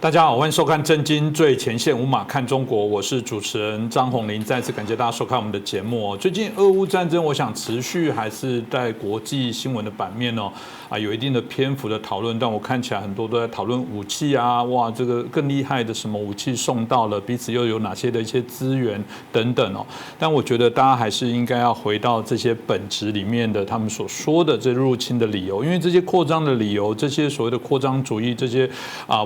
大家好，欢迎收看《震惊最前线》，无马看中国，我是主持人张宏林。再次感谢大家收看我们的节目。最近俄乌战争，我想持续还是在国际新闻的版面有一定的篇幅的讨论。但我看起来很多都在讨论武器啊，哇，这个更厉害的什么武器送到了，彼此又有哪些的一些资源等等哦。但我觉得大家还是应该要回到这些本质里面的他们所说的这入侵的理由，因为这些扩张的理由，这些所谓的扩张主义，这些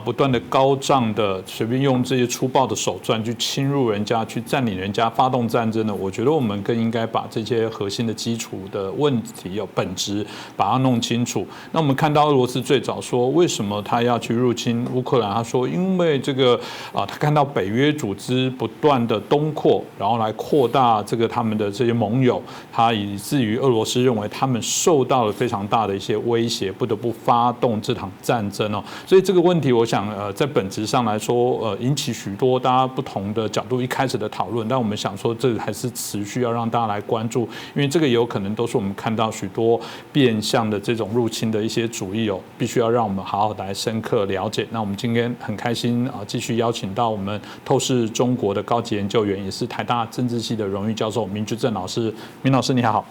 不断的高涨的随便用这些粗暴的手段去侵入人家、去占领人家、发动战争呢？我觉得我们更应该把这些核心的基础的问题本质把它弄清楚。那我们看到俄罗斯最早说为什么他要去入侵乌克兰？他说因为这个他看到北约组织不断的东扩，然后来扩大这个他们的这些盟友，他以至于俄罗斯认为他们受到了非常大的一些威胁，不得不发动这场战争哦。所以这个问题，我想在本质上来说，引起许多大家不同的角度一开始的讨论，但我们想说，这还是持续要让大家来关注，因为这个也有可能都是我们看到许多变相的这种入侵的一些主义必须要让我们好好的来深刻了解。那我们今天很开心继续邀请到我们透视中国的高级研究员，也是台大政治系的荣誉教授明居正老师。明老师你好。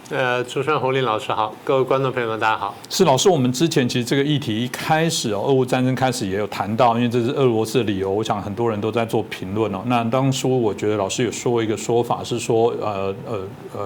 主持人洪林老师好，各位观众朋友们大家好。是老师，我们之前其实这个议题一开始俄乌战争开始也有谈到，因为这是俄罗斯的理由，我想很多人都在做评论那当初我觉得老师有说一个说法是说，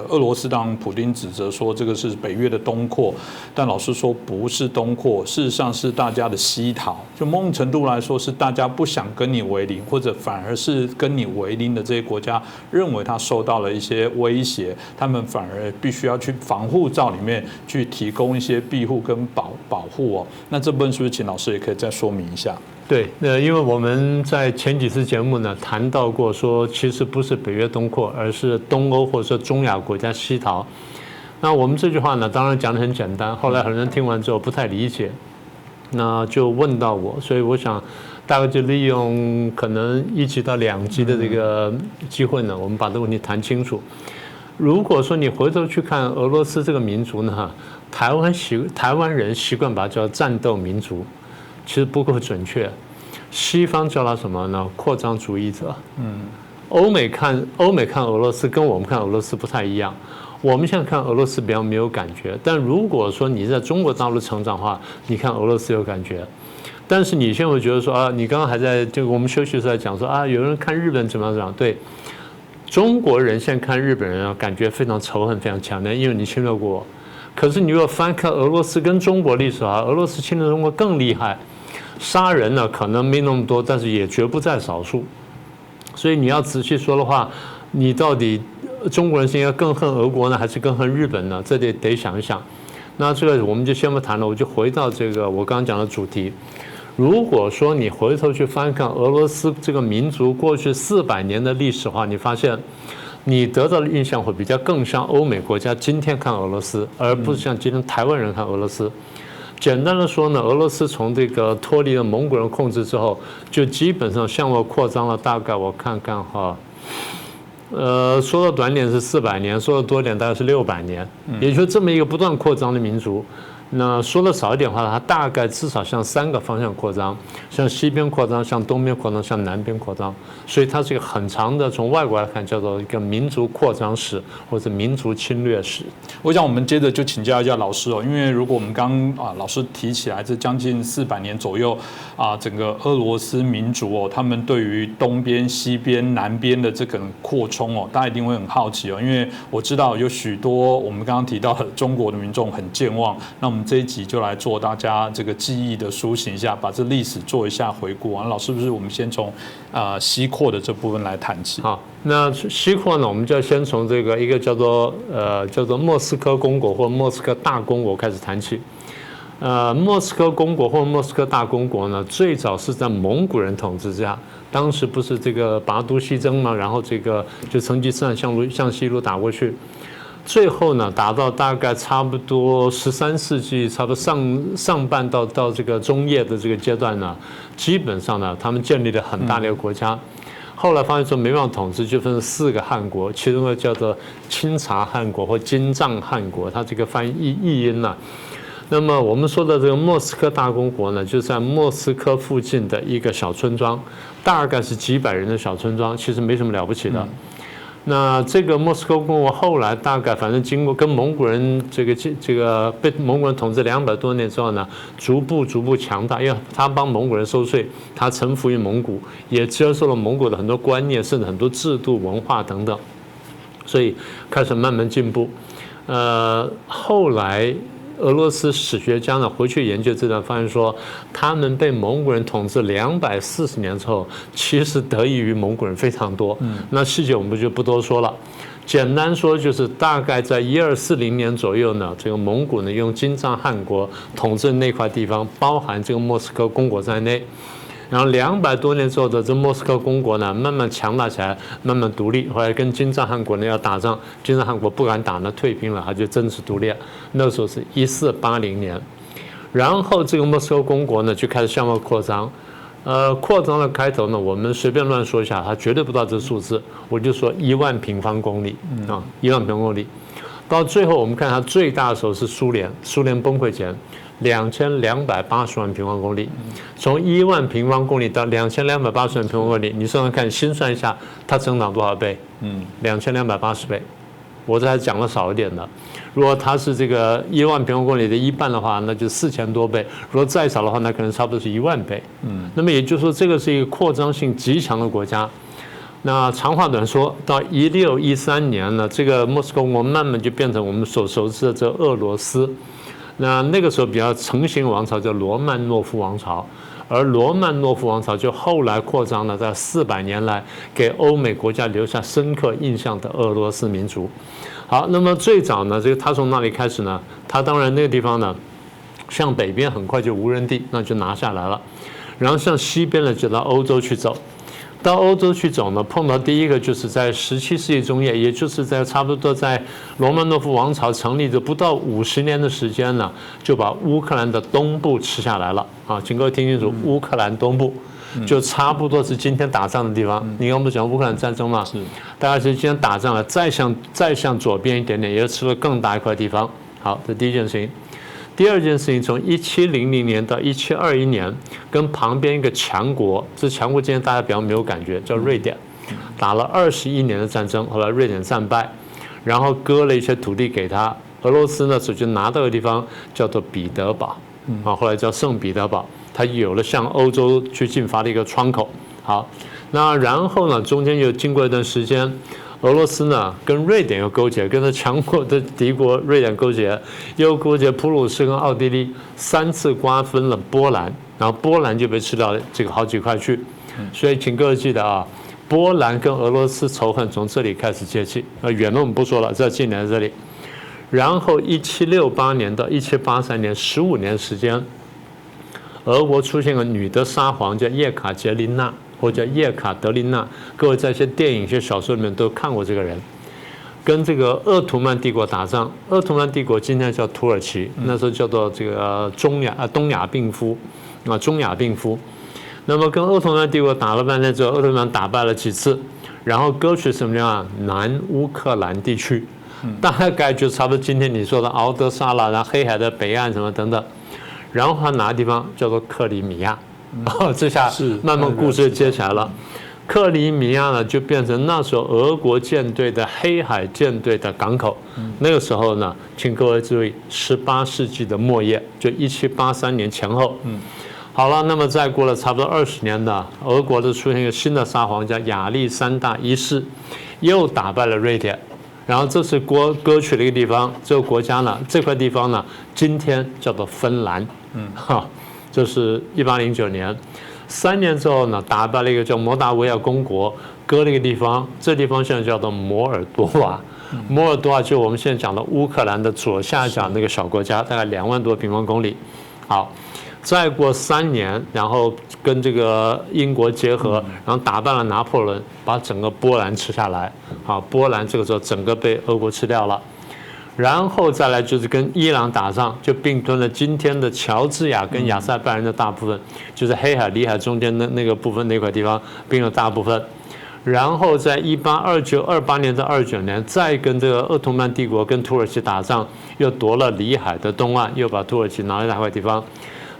俄罗斯当普丁指责说这个是北约的东扩，但老师说不是东扩，事实上是大家的西逃，就某种程度来说是大家不想跟你为邻，或者反而是跟你为邻的这些国家认为他受到了一些威胁，他们反而必须要去防护罩里面去提供一些庇护跟保护那这部分是不是请老师也可以再说明一下？对，因为我们在前几次节目呢谈到过说，其实不是北约东扩，而是东欧或者说中亚国家西逃。那我们这句话呢，当然讲得很简单，后来很多人听完之后不太理解，那就问到我，所以我想大概就利用可能1集到2集的这个机会呢，我们把这个问题谈清楚。如果说你回头去看俄罗斯这个民族呢，台湾人习惯把它叫战斗民族，其实不够准确。西方叫它什么呢？扩张主义者。欧美看俄罗斯跟我们看俄罗斯不太一样。我们现在看俄罗斯比较没有感觉，但如果说你在中国大陆成长的话，你看俄罗斯有感觉。但是你现在会觉得说你刚刚还在这个我们休息的时候在讲说有人看日本怎么样？对。中国人现在看日本人感觉非常仇恨，非常强烈，因为你侵略过我。可是你如果翻看俄罗斯跟中国历史俄罗斯侵略中国更厉害，杀人呢可能没那么多，但是也绝不在少数。所以你要仔细说的话，你到底中国人是应该更恨俄国呢，还是更恨日本呢？这得想一想。那这个我们就先不谈了，我就回到这个我刚刚讲的主题。如果说你回头去翻看俄罗斯这个民族过去400年的历史的话，你发现你得到的印象会比较更像欧美国家今天看俄罗斯，而不是像今天台湾人看俄罗斯。简单的说呢，俄罗斯从这个脱离了蒙古人控制之后，就基本上向外扩张了，大概我看看说的短点是400年，说的多点大概是600年，也就是这么一个不断扩张的民族。那说的少一点的话，它大概至少向3个方向扩张，向西边扩张，向东边扩张，向南边扩张。所以它是一个很长的，从外国来看叫做一个民族扩张史或者民族侵略史。我想我们接着就请教一下老师因为如果我们刚老师提起来，这将近400年左右整个俄罗斯民族他们对于东边、西边、南边的这个扩充大家一定会很好奇因为我知道有许多我们刚刚提到的中国的民众很健忘，那我们这一集就来做大家这个记忆的苏醒一下，把这历史做一下回顾老师，是不是我们先从西扩的这部分来谈起？好，那西扩呢，我们就要先从这个一个叫做莫斯科公国或莫斯科大公国开始谈起。莫斯科公国或莫斯科大公国呢，最早是在蒙古人统治之下，当时不是这个拔都西征嘛，然后这个就成吉思汗向西路打过去。最后呢，打到大概差不多13世纪，差不多上半到这个中叶的这个阶段呢，基本上呢，他们建立了很大的一个国家。后来发现说没办法统治，就分4个汗国，其中一个叫做钦察汗国或金帐汗国，它这个翻译译音呢，那么我们说的这个莫斯科大公国呢，就在莫斯科附近的一个小村庄，大概是几百人的小村庄，其实没什么了不起的。那这个莫斯科公国后来大概反正经过跟蒙古人这个被蒙古人统治200多年之后呢，逐步强大，因为他帮蒙古人收税，他臣服于蒙古，也接受了蒙古的很多观念，甚至很多制度、文化等等，所以开始慢慢进步。后来俄罗斯史学家呢回去研究这段，发现说他们被蒙古人统治240年之后，其实得益于蒙古人非常多。那细节我们就不多说了。简单说就是大概在1240年左右呢，这个蒙古呢用金帐汗国统治那块地方，包含这个莫斯科公国在内。然后200多年之后的这莫斯科公国呢，慢慢强大起来，慢慢独立。后来跟金帐汗国呢要打仗，金帐汗国不敢打呢，退兵了，他就正式独立。那时候是1480年，然后这个莫斯科公国呢就开始向外扩张。扩张的开头呢，我们随便乱说一下，他绝对不到这数字，我就说1万平方公里啊，1万平方公里。到最后我们看它最大的时候是苏联崩溃前。2280万平方公里，从1万平方公里到2280万平方公里，你算算看，心算一下，它增长多少倍？2280倍。我这还讲的少一点的。如果它是这个1万平方公里的1半的话，那就4000多倍；如果再少的话，那可能差不多是1万倍。那么也就是说，这个是一个扩张性极强的国家。那长话短说，到1613年呢，这个莫斯科公国慢慢就变成我们所熟知的这俄罗斯。那个时候比较成型的王朝叫罗曼诺夫王朝，而罗曼诺夫王朝就后来扩张了，在400年来给欧美国家留下深刻印象的俄罗斯民族。好，那么最早呢，这个他从哪里开始呢？他当然那个地方呢，向北边很快就无人地，那就拿下来了，然后向西边呢就到欧洲去走。到欧洲去走呢，碰到第一个就是在17世纪中叶，也就是在差不多在罗曼诺夫王朝成立的不到50年的时间呢，就把乌克兰的东部吃下来了啊！请各位听清楚，乌克兰东部就差不多是今天打仗的地方。你刚不是讲乌克兰战争吗？是，大概是今天打仗了，再向左边一点点，也吃了更大一块地方。好，这第一件事情。第二件事情，从1700年到1721年，跟旁边一个强国，这强国今天大家比较没有感觉，叫瑞典，打了21年的战争，后来瑞典战败，然后割了一些土地给他。俄罗斯呢，首先拿到的地方叫做彼得堡，后来叫圣彼得堡，它有了向欧洲去进发的一个窗口。好，那然后呢，中间又经过一段时间。俄罗斯呢跟瑞典又勾结，跟着强国的敌国瑞典勾结，又勾结普鲁士跟奥地利，3次瓜分了波兰，然后波兰就被吃到这个好几块去。所以请各位记得啊，波兰跟俄罗斯仇恨从这里开始接起，远了我们不说了，在近年这里。然后1768年到1783年15年时间，俄国出现个女的沙皇叫叶卡捷琳娜。或者叶卡德琳娜，各位在一些电影、一些小说里面都看过这个人，跟这个鄂图曼帝国打仗。鄂图曼帝国今天叫土耳其，那时候叫做这个东亚病夫啊，中亚病夫。那么跟鄂图曼帝国打了半天之后，鄂图曼打败了几次，然后割取什么样啊？南乌克兰地区，大概就差不多今天你说的敖德萨啦，然后黑海的北岸什么等等。然后他拿地方叫做克里米亚。这下慢慢故事就接起来了。克里米亚呢，就变成那时候俄国舰队的黑海舰队的港口。那个时候呢，请各位注意，18世纪的末叶，就1783年前后。好了，那么再过了差不多20年呢，俄国的出现一个新的沙皇，叫亚历山大一世，又打败了瑞典。然后这是割取了一个地方，这个国家呢，这块地方呢，今天叫做芬兰。这是1809年，3年之后呢，打败了一个叫摩达维亚公国，割了一个地方，这地方现在叫做摩尔多瓦。摩尔多瓦就我们现在讲的乌克兰的左下角那个小国家，大概2万多平方公里。好，再过3年，然后跟这个英国结合，然后打败了拿破仑，把整个波兰吃下来。好，波兰这个时候整个被俄国吃掉了。然后再来就是跟伊朗打仗，就并吞了今天的乔治亚跟亚塞拜然的大部分，就是黑海、里海中间的那个部分那块地方并了大部分。然后在1828年到29年，再跟这个鄂图曼帝国跟土耳其打仗，又夺了里海的东岸，又把土耳其拿了一大块地方。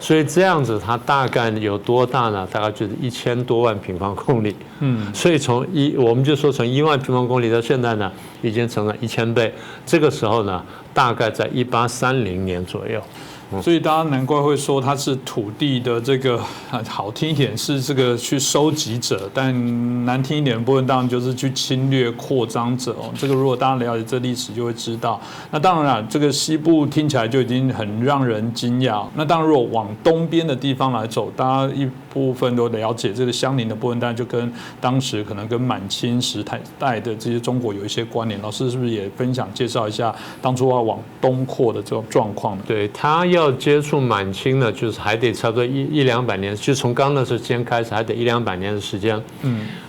所以这样子，它大概有多大呢？大概就是1000多万平方公里。所以我们就说从1万平方公里到现在呢，已经成了1000倍。这个时候呢，大概在1830年左右。所以大家难怪会说它是土地的这个好听一点是这个去收集者，但难听一点的部分当然就是去侵略扩张者哦。这个如果大家了解这历史就会知道。那当然了，这个西部听起来就已经很让人惊讶。那当然如果往东边的地方来走，大家一部分都了解这个相邻的部分，当然就跟当时可能跟满清时代的这些中国有一些关联。老师是不是也分享介绍一下当初要往东扩的这种状况呢？对，他要接触满清呢，就是还得差不多100-200年，就从刚那时间开始，还得100-200年的时间。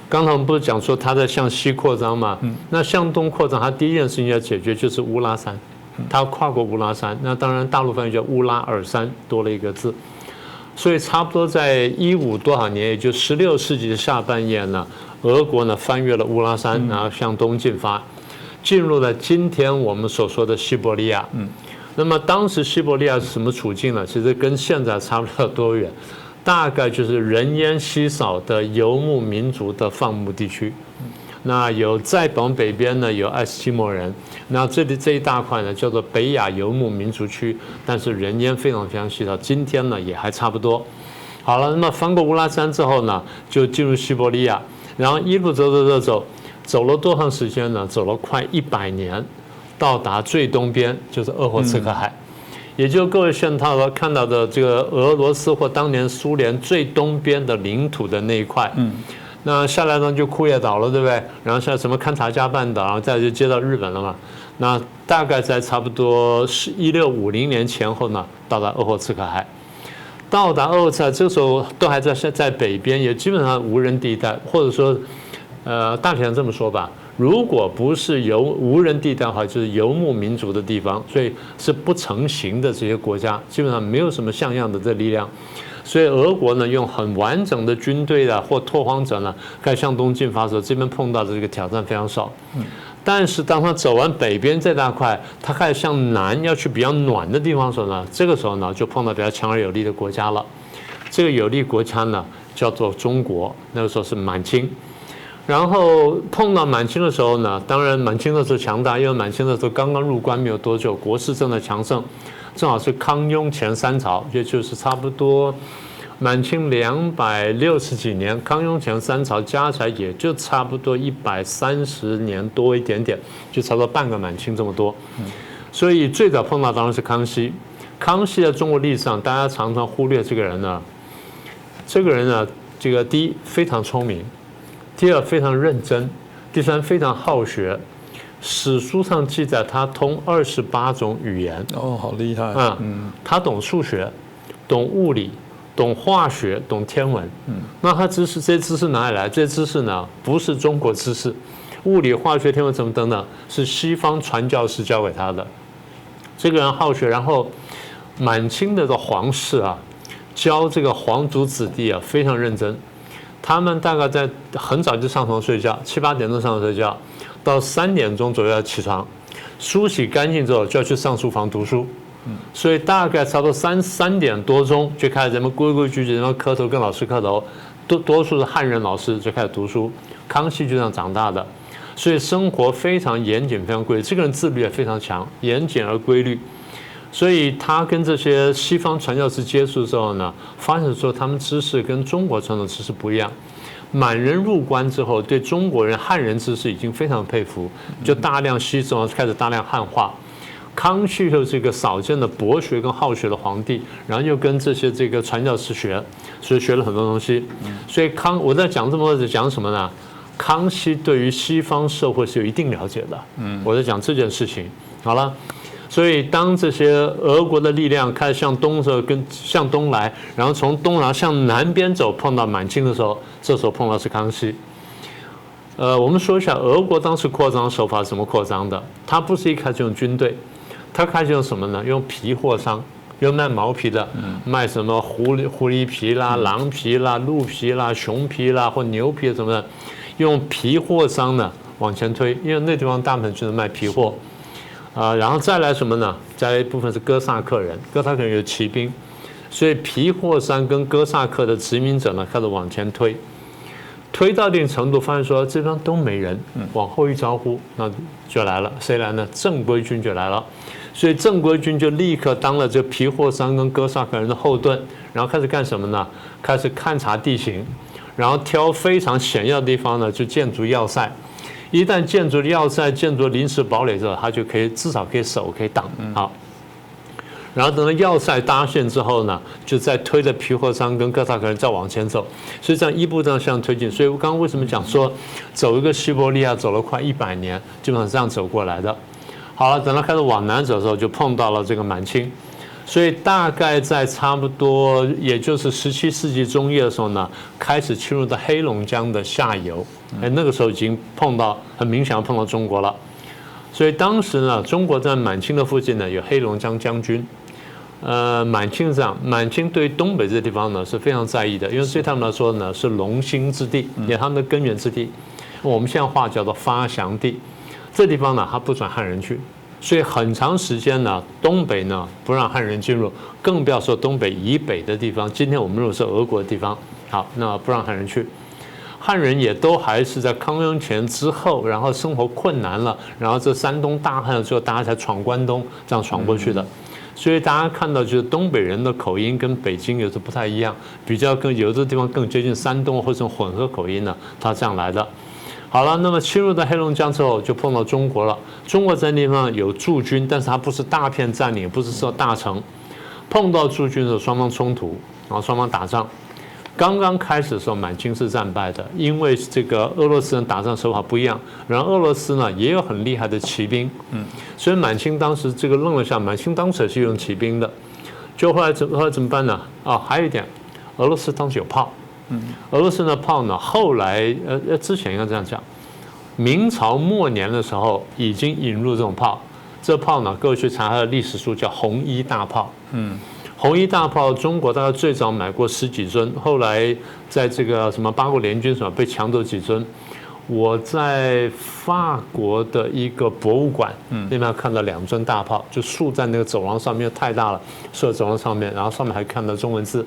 刚才我们不是讲说他在向西扩张吗？那向东扩张，他第一件事情要解决就是乌拉山，他要跨过乌拉山。那当然大陆翻译叫乌拉尔山，多了一个字。所以差不多在15多少年，也就16世纪的下半叶呢，俄国呢翻越了乌拉山，然后向东进发，进入了今天我们所说的西伯利亚。那么当时西伯利亚是什么处境呢？其实跟现在差不了多远，大概就是人烟稀少的游牧民族的放牧地区。那再往北边呢，有爱斯基摩人。那这一大块呢，叫做北亚游牧民族区，但是人烟非常非常稀少。今天呢，也还差不多。好了，那么翻过乌拉山之后呢，就进入西伯利亚，然后一路走了多长时间呢？走了快100年。到达最东边就是鄂霍次克海，也就各位现在看到的这个俄罗斯或当年苏联最东边的领土的那一块。那下来呢就库页岛了，对不对？然后像什么勘察加半岛，然后再就接到日本了嘛。那大概在差不多1650年前后呢，到达鄂霍次克海。到达鄂霍次克海，这个时候都还在北边，也基本上无人地带，或者说，大体上这么说吧。如果不是无人地带的话，就是游牧民族的地方，所以是不成形的这些国家，基本上没有什么像样的这力量。所以俄国呢，用很完整的军队啊，或拓荒者呢，开始向东进发的时候，这边碰到的这个挑战非常少。但是当他走完北边这大块，他开始向南要去比较暖的地方的时候呢，这个时候呢，就碰到比较强而有力的国家了。这个有力国家呢，叫做中国，那个时候是满清。然后碰到满清的时候呢，当然满清的时候强大，因为满清的时候刚刚入关没有多久，国势正在强盛，正好是康雍前3朝，也就是差不多满清260几年，康雍前3朝加起来也就差不多130年多一点点，就差不多半个满清这么多。所以最早碰到当然是康熙。康熙在中国历史上，大家常常忽略这个人呢。这个人呢，这个第一非常聪明。第二非常认真，第三非常好学，史书上记载他通28种语言。哦，好厉害！他懂数学，懂物理，懂化学，懂天文。那他这些知识哪里来？这些知识呢，不是中国知识，物理、化学、天文什么等等，是西方传教士教给他的。这个人好学，然后满清的皇室啊，教这个皇族子弟啊，非常认真。他们大概在很早就上床睡觉，7、8点钟上床睡觉，到3点钟左右要起床，梳洗干净之后就要去上书房读书。所以大概差不多3点多钟就开始人们规规矩矩，然后磕头跟老师磕头，多数是汉人老师就开始读书。康熙就这样长大的，所以生活非常严谨，非常规律。这个人自律也非常强，严谨而规律。所以他跟这些西方传教士接触之后呢，发现说他们知识跟中国传统知识不一样。满人入关之后，对中国人汉人知识已经非常佩服，就大量吸收，开始大量汉化。康熙就是一个少见的博学跟好学的皇帝，然后又跟这些这个传教士学，所以学了很多东西。所以我在讲这么多，讲什么呢？康熙对于西方社会是有一定了解的。我在讲这件事情。好了。所以，当这些俄国的力量开始向东的时候，向东来，然后从东然后向南边走，碰到满清的时候，这时候碰到是康熙。我们说一下俄国当时扩张手法怎么扩张的。他不是一开始用军队，他开始用什么呢？用皮货商，用卖毛皮的，卖什么狐狸皮啦、狼皮啦、鹿皮啦、熊皮啦或牛皮什么的，用皮货商呢往前推，因为那地方大部分就是卖皮货，然后再来什么呢？再来一部分是哥萨克人，哥萨克人有骑兵，所以皮货商跟哥萨克的殖民者呢开始往前推，推到一定程度，发现说这边都没人，往后一招呼，那就来了，谁来呢？正规军就来了。所以正规军就立刻当了这皮货商跟哥萨克人的后盾，然后开始干什么呢？开始勘察地形，然后挑非常险要的地方呢，就建筑要塞。一旦建筑要塞、建筑临时堡垒之后，它就可以至少可以守、可以挡。好，然后等到要塞搭建之后呢，就再推着皮货商跟哥萨克人再往前走。所以这样一步这样向推进。所以我刚刚为什么讲说，走一个西伯利亚走了快100年，基本上这样走过来的。好了，等到开始往南走的时候，就碰到了这个满清，所以大概在差不多也就是17世纪中叶的时候呢，开始侵入到黑龙江的下游，那个时候已经很明显要碰到中国了。所以当时呢，中国在满清的附近呢有黑龙江将军，满清是这样，满清对于东北这个地方呢是非常在意的，因为对他们来说呢是龙兴之地，也他们的根源之地，我们现在话叫做发祥地。这地方呢，它不准汉人去，所以很长时间呢，东北呢不让汉人进入，更不要说东北以北的地方。今天我们如果是俄国的地方，好，那不让汉人去，汉人也都还是在康雍乾之后，然后生活困难了，然后这山东大旱了之后，大家才闯关东，这样闯过去的。所以大家看到就是东北人的口音跟北京有时不太一样，比较有的地方更接近山东或者混合口音呢，它这样来的。好了，那么侵入到黑龙江之后，就碰到中国了。中国在那地方有驻军，但是它不是大片占领，不是说大城。碰到驻军的时候，双方冲突，然后双方打仗。刚刚开始的时候，满清是战败的，因为这个俄罗斯人打仗手法不一样，然后俄罗斯呢也有很厉害的骑兵，所以满清当时这个愣了下，满清当时也是用骑兵的。就后来怎么办呢？还有一点，俄罗斯当时有炮。俄罗斯的炮呢，后来之前应该这样讲，明朝末年的时候已经引入这种炮，这炮呢，各位去查它的历史书，叫红衣大炮。红衣大炮，中国大概最早买过10几尊，后来在这个什么八国联军什么被抢走几尊。我在法国的一个博物馆那边看到2尊大炮，就竖在那个走廊上面，太大了，竖在走廊上面，然后上面还看到中文字。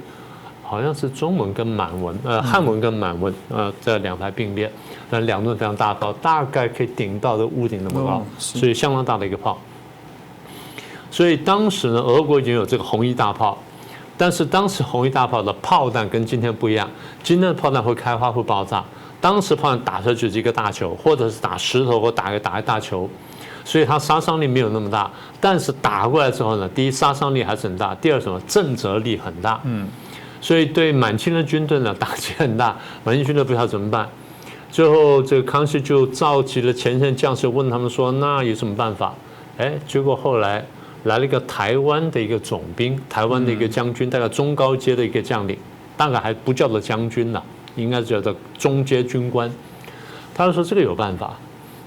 好像是中文跟满文，汉文跟满文，这2排并列，但2吨非常大炮，大概可以顶到这屋顶那么高，所以相当大的一个炮。所以当时呢，俄国已经有这个红衣大炮，但是当时红衣大炮的炮弹跟今天不一样，今天的炮弹会开花会爆炸，当时炮弹打出去是一个大球，或者是打石头或打一大球。所以它杀伤力没有那么大，但是打过来之后呢，第一杀伤力还是很大，第二什么震慑力很大。所以对满清的军队呢打击很大，满清军队不知道怎么办。最后这个康熙就召集了前线将士，问他们说：“那有什么办法？”结果后来来了一个台湾的一个总兵，台湾的一个将军，大概中高阶的一个将领，大概还不叫做将军了，应该叫做中阶军官。他就说这个有办法，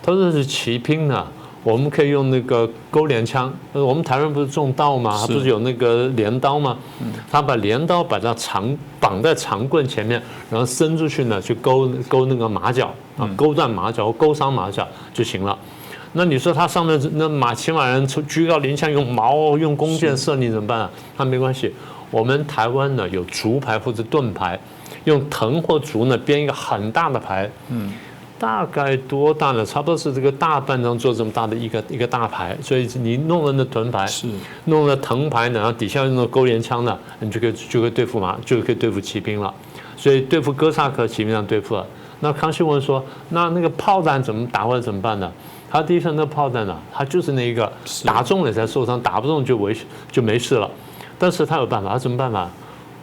他说这是骑兵呢。我们可以用那个钩镰枪，我们台湾不是种稻吗？他不是有那个镰刀吗？他把镰刀绑在长棍前面，然后伸出去呢，去勾那个马脚勾断马脚或勾伤马脚就行了。那你说他上面那骑马人居高临下用矛用弓箭射你怎么办啊？他没关系，我们台湾呢有竹牌或者盾牌，用藤或竹呢编一个很大的牌，大概多大呢？差不多是这个大半张桌这么大的一个大牌，所以你弄了那盾牌，弄了藤牌呢，然后底下用那钩镰枪呢，你就可以对付就可以对付骑兵了。所以对付哥萨克骑兵上对付了。那康熙问说，那个炮弹怎么打回来怎么办呢？他第一声那炮弹呢，他就是那一个打中了才受伤，打不中就没事了。但是他有办法，他什么办法？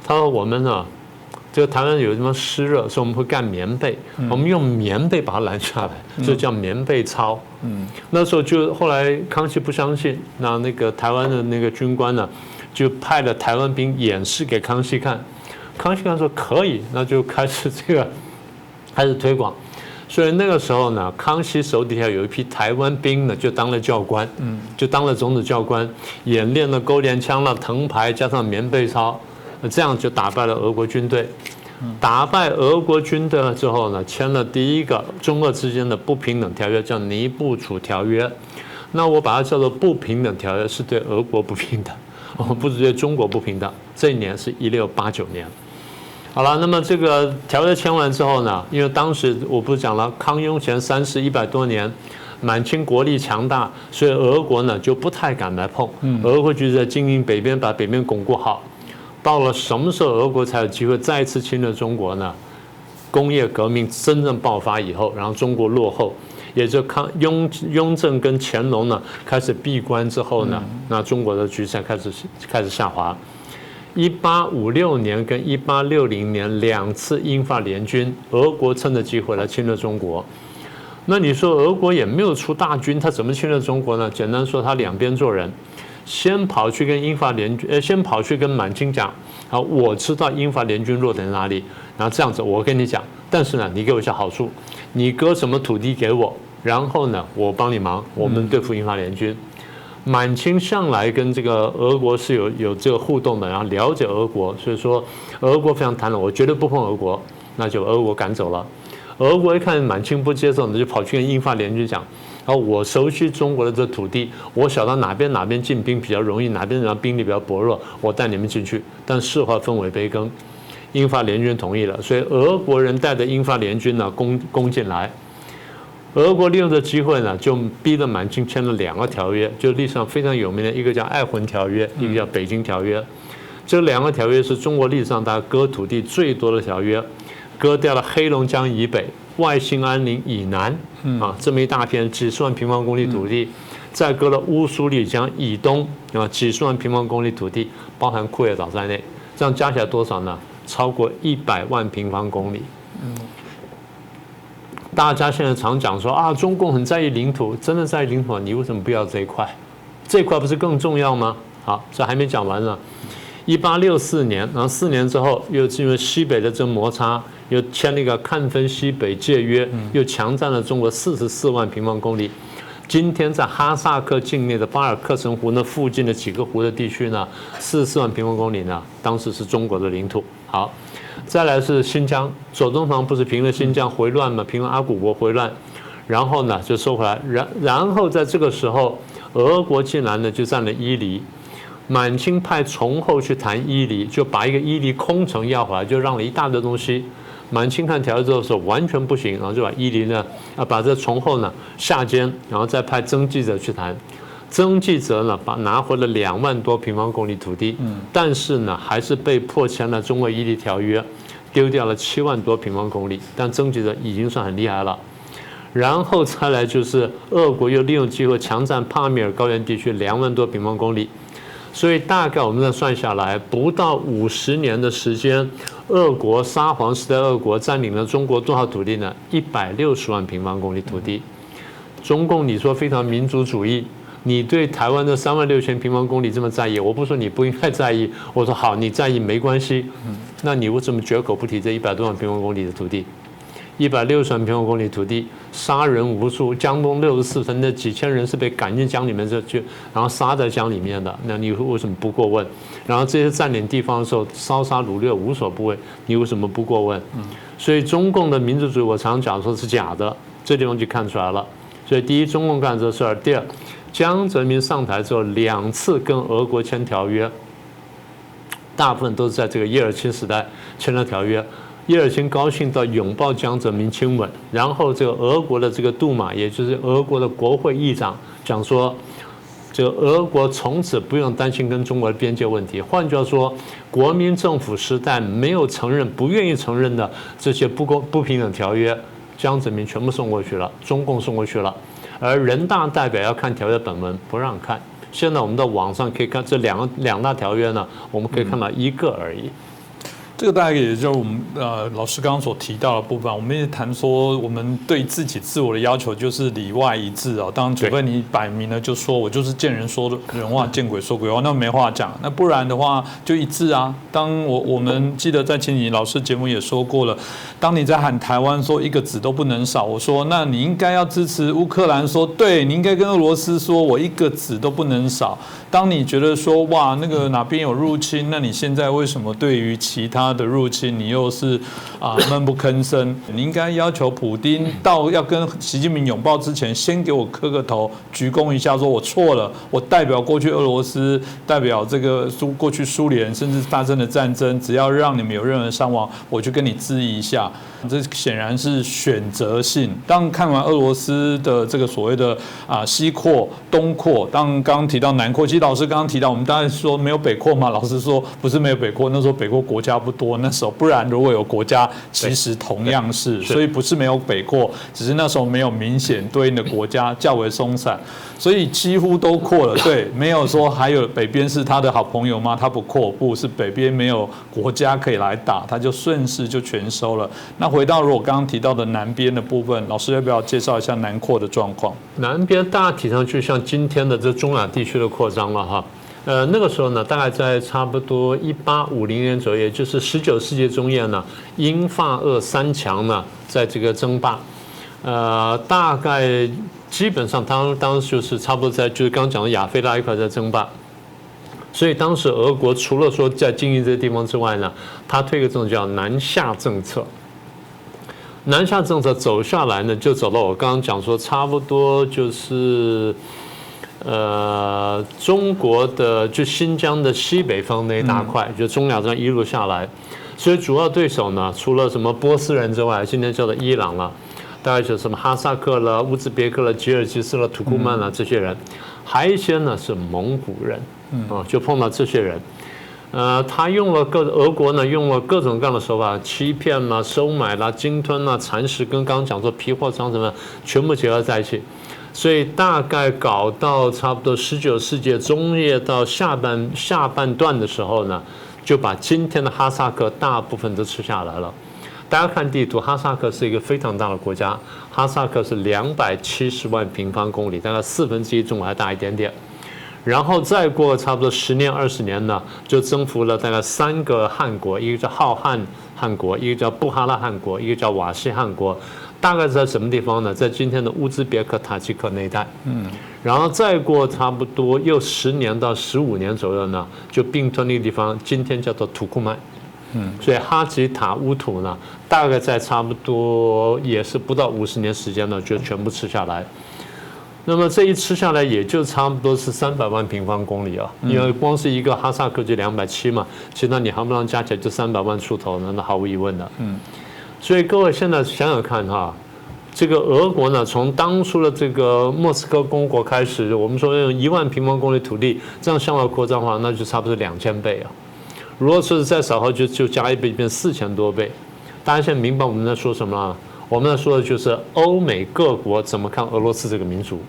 他说我们呢。这个台湾有地方湿热，所以我们会干棉被，我们用棉被把它拦下来，就叫棉被操。那时候就后来康熙不相信，那个台湾的那个军官呢，就派了台湾兵演示给康熙看，康熙看说可以，那就开始推广。所以那个时候呢，康熙手底下有一批台湾兵呢，就当了教官，就当了种子教官，演练了钩镰枪了、藤牌加上棉被操。这样就打败了俄国军队。打败俄国军队了之后呢，签了第一个中俄之间的不平等条约，叫尼布楚条约。那我把它叫做不平等条约，是对俄国不平等，不是对中国不平等。这一年是1689年。好了，那么这个条约签完之后呢，因为当时我不是讲了，康雍乾3世100多年，满清国力强大，所以俄国呢就不太敢来碰。俄国就是在经营北边，把北边巩固好。到了什么时候俄国才有机会再次侵略中国呢？工业革命真正爆发以后，然后中国落后。也就雍正跟乾隆呢开始闭关之后呢，那中国的局势开始下滑。1856年跟1860年2次英法联军，俄国趁着机会来侵略中国。那你说俄国也没有出大军，他怎么侵略中国呢？简单说，他两边做人，先跑去跟英法联军，先跑去跟满清讲，好，我知道英法联军落在哪里，然后这样子我跟你讲，但是呢，你给我一下好处。你割什么土地给我，然后呢，我帮你忙，我们对付英法联军。满清向来跟这个俄国是有这个互动的，然后了解俄国，所以说俄国非常贪婪，我绝对不碰俄国，那就俄国赶走了。俄国一看满清不接受，就跑去跟英法联军讲，然后我熟悉中国的这土地，我晓得哪边进兵比较容易，哪边兵力比较薄弱，我带你们进去。但事后分为杯羹。英法联军同意了，所以俄国人带着英法联军呢攻进来。俄国利用这机会呢，就逼着满清签了2个条约，就历史上非常有名的一个叫《爱魂条约》，一个叫《北京条约》。这2个条约是中国历史上大家割土地最多的条约，割掉了黑龙江以北、外兴安岭以南这么一大片几十万平方公里土地，再割了乌苏里江以东几十万平方公里土地，包含库页岛在内，这样加起来多少呢？超过100万平方公里。大家现在常讲说啊，中共很在意领土，真的在意领土，你为什么不要这一块？这一块不是更重要吗？好，这还没讲完呢。1864年，然后4年之后，又因为西北的这摩擦，又签了一个看分西北界约，又强占了中国44万平方公里。今天在哈萨克境内的巴尔克什湖那附近的几个湖的地区呢，44万平方公里呢，当时是中国的领土。好，再来是新疆，左宗棠不是平了新疆回乱吗？平了阿古国回乱，然后呢就收回来，然后在这个时候，俄国竟然呢就占了伊犁，满清派崇厚去谈伊犁，就把一个伊犁空城要回来，就让了一大堆东西。满清看条约之后说完全不行，然后就把伊犁呢把这崇厚呢下监，然后再派曾纪泽去谈。曾纪泽呢拿回了2万多平方公里土地，但是呢还是被迫签了中俄伊犁条约，丢掉了7万多平方公里。但曾纪泽已经算很厉害了。然后再来就是俄国又利用机会强占帕米尔高原地区2万多平方公里。所以大概我们再算下来，不到50年的时间，俄国沙皇时代俄国占领了中国多少土地呢？160万平方公里土地。中共你说非常民族主义，你对台湾的36000平方公里这么在意，我不说你不应该在意，我说好，你在意没关系，那你为什么绝口不提这100多万平方公里的土地？160万平方公里土地，杀人无数，江东64城的几千人是被赶进江里面然后杀在江里面的，那你为什么不过问？然后这些占领地方的时候烧杀掳掠无所不为，你为什么不过问？所以中共的民族主义我常讲说是假的，这地方就看出来了。所以第一，中共干这事儿；第二，江泽民上台之后2次跟俄国签条约，大部分都是在这个叶尔钦时代签了条约。叶尔钦高兴到拥抱江泽民亲吻，然后这个俄国的这个杜马，也就是俄国的国会议长讲说，这个俄国从此不用担心跟中国的边界问题。换句话说，国民政府时代没有承认、不愿意承认的这些不平等条约，江泽民全部送过去了，中共送过去了，而人大代表要看条约本文，不让看。现在我们到网上可以看这两大条约呢，我们可以看到一个而已。这个大概也就是我们老师刚刚所提到的部分。我们也谈说，我们对自己自我的要求就是里外一致哦。当然，除非你摆明了就说我就是见人说人话，见鬼说鬼话，那没话讲。那不然的话就一致啊。当我们记得在前几集老师节目也说过了，当你在喊台湾说一个子都不能少，我说那你应该要支持乌克兰说，对你应该跟俄罗斯说我一个子都不能少。当你觉得说哇那个哪边有入侵，那你现在为什么对于其他他的入侵，你又是闷不吭声，你应该要求普丁到要跟习近平拥抱之前，先给我磕个头，鞠躬一下，说我错了，我代表过去俄罗斯，代表这个过去苏联甚至发生的战争，只要让你们有任何伤亡，我就跟你致意一下。这显然是选择性。当看完俄罗斯的这个所谓的西扩、东扩，当刚提到南扩，其实老师刚刚提到，我们当然说没有北扩嘛，老师说不是没有北扩，那时候北扩国家不多，那时候不然如果有国家，其实同样是，所以不是没有北扩，只是那时候没有明显对应的国家较为松散，所以几乎都扩了。对，没有说还有北边是他的好朋友吗？他不扩，不是北边没有国家可以来打，他就顺势就全收了。那回到如果刚刚提到的南边的部分，老师要不要介绍一下南扩的状况？南边大体上就像今天的这中亚地区的扩张了哈。那个时候呢，大概在差不多1850年左右，也就是19世纪中叶呢，英法俄三强呢在这个争霸，大概基本上当时就是差不多在就是刚讲的亚非拉一块在争霸。所以当时俄国除了说在经营这些地方之外呢，他推一个政策叫南下政策。南下政策走下来呢，就走到我刚刚讲说，差不多就是中国的就新疆的西北方那一大块，就中亚这样一路下来。所以主要对手呢，除了什么波斯人之外，今天叫做伊朗了，大概就是什么哈萨克了、乌兹别克了、吉尔吉斯了、土库曼了这些人，还有一些呢是蒙古人，就碰到这些人。他用了俄国呢用了各种各样的手法，欺骗啦、收买啦、鲸吞啦、蚕食，跟刚刚讲说皮货商什么，全部结合在一起。所以大概搞到差不多19世纪中叶到下半段的时候呢，就把今天的哈萨克大部分都吃下来了。大家看地图，哈萨克是一个非常大的国家，哈萨克是270万平方公里，大概1/4中国还大一点点。然后再过差不多10年20年呢，就征服了大概3个汗国，一个叫浩瀚汗国，一个叫布哈拉汗国，一个叫瓦西汗国。大概在什么地方呢？在今天的乌兹别克、塔吉克那一带。然后再过差不多又10年到15年左右呢，就并吞那个地方，今天叫做土库曼。所以哈吉塔乌土呢，大概在差不多也是不到50年时间呢，就全部吃下来。那么这一吃下来，也就差不多是300万平方公里啊，因为光是一个哈萨克就270嘛，其他你夯不啷加起来就300万出头呢，那毫无疑问的。所以各位现在想想看哈，这个俄国呢，从当初的这个莫斯科公国开始，我们说用1万平方公里土地这样向外扩张的话，那就差不多2000倍啊。如果是再少的话，就加一倍，变4000多倍。大家现在明白我们在说什么了？我们在说的就是欧美各国怎么看俄罗斯这个民族，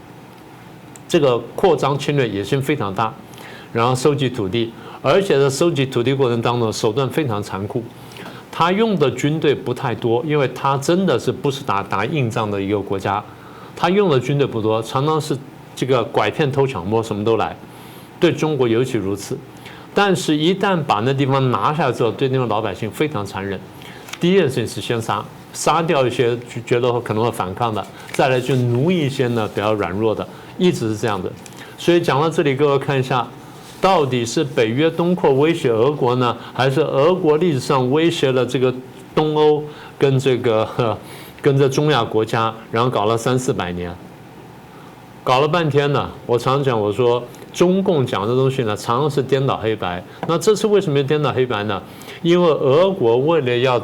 这个扩张侵略野心非常大，然后收集土地，而且在收集土地过程当中手段非常残酷。他用的军队不太多，因为他真的是不是打硬仗的一个国家，他用的军队不多，常常是这个拐骗偷抢摸什么都来，对中国尤其如此。但是，一旦把那地方拿下之后，对那种老百姓非常残忍。第一件事情是先杀掉一些觉得可能会反抗的，再来就奴役一些呢比较软弱的，一直是这样的。所以讲到这里，各位看一下，到底是北约东扩威胁俄国呢，还是俄国历史上威胁了这个东欧跟这中亚国家，然后搞了300-400年，搞了半天呢？我常讲，我说中共讲的东西呢，常常是颠倒黑白。那这次为什么要颠倒黑白呢？因为俄国为了要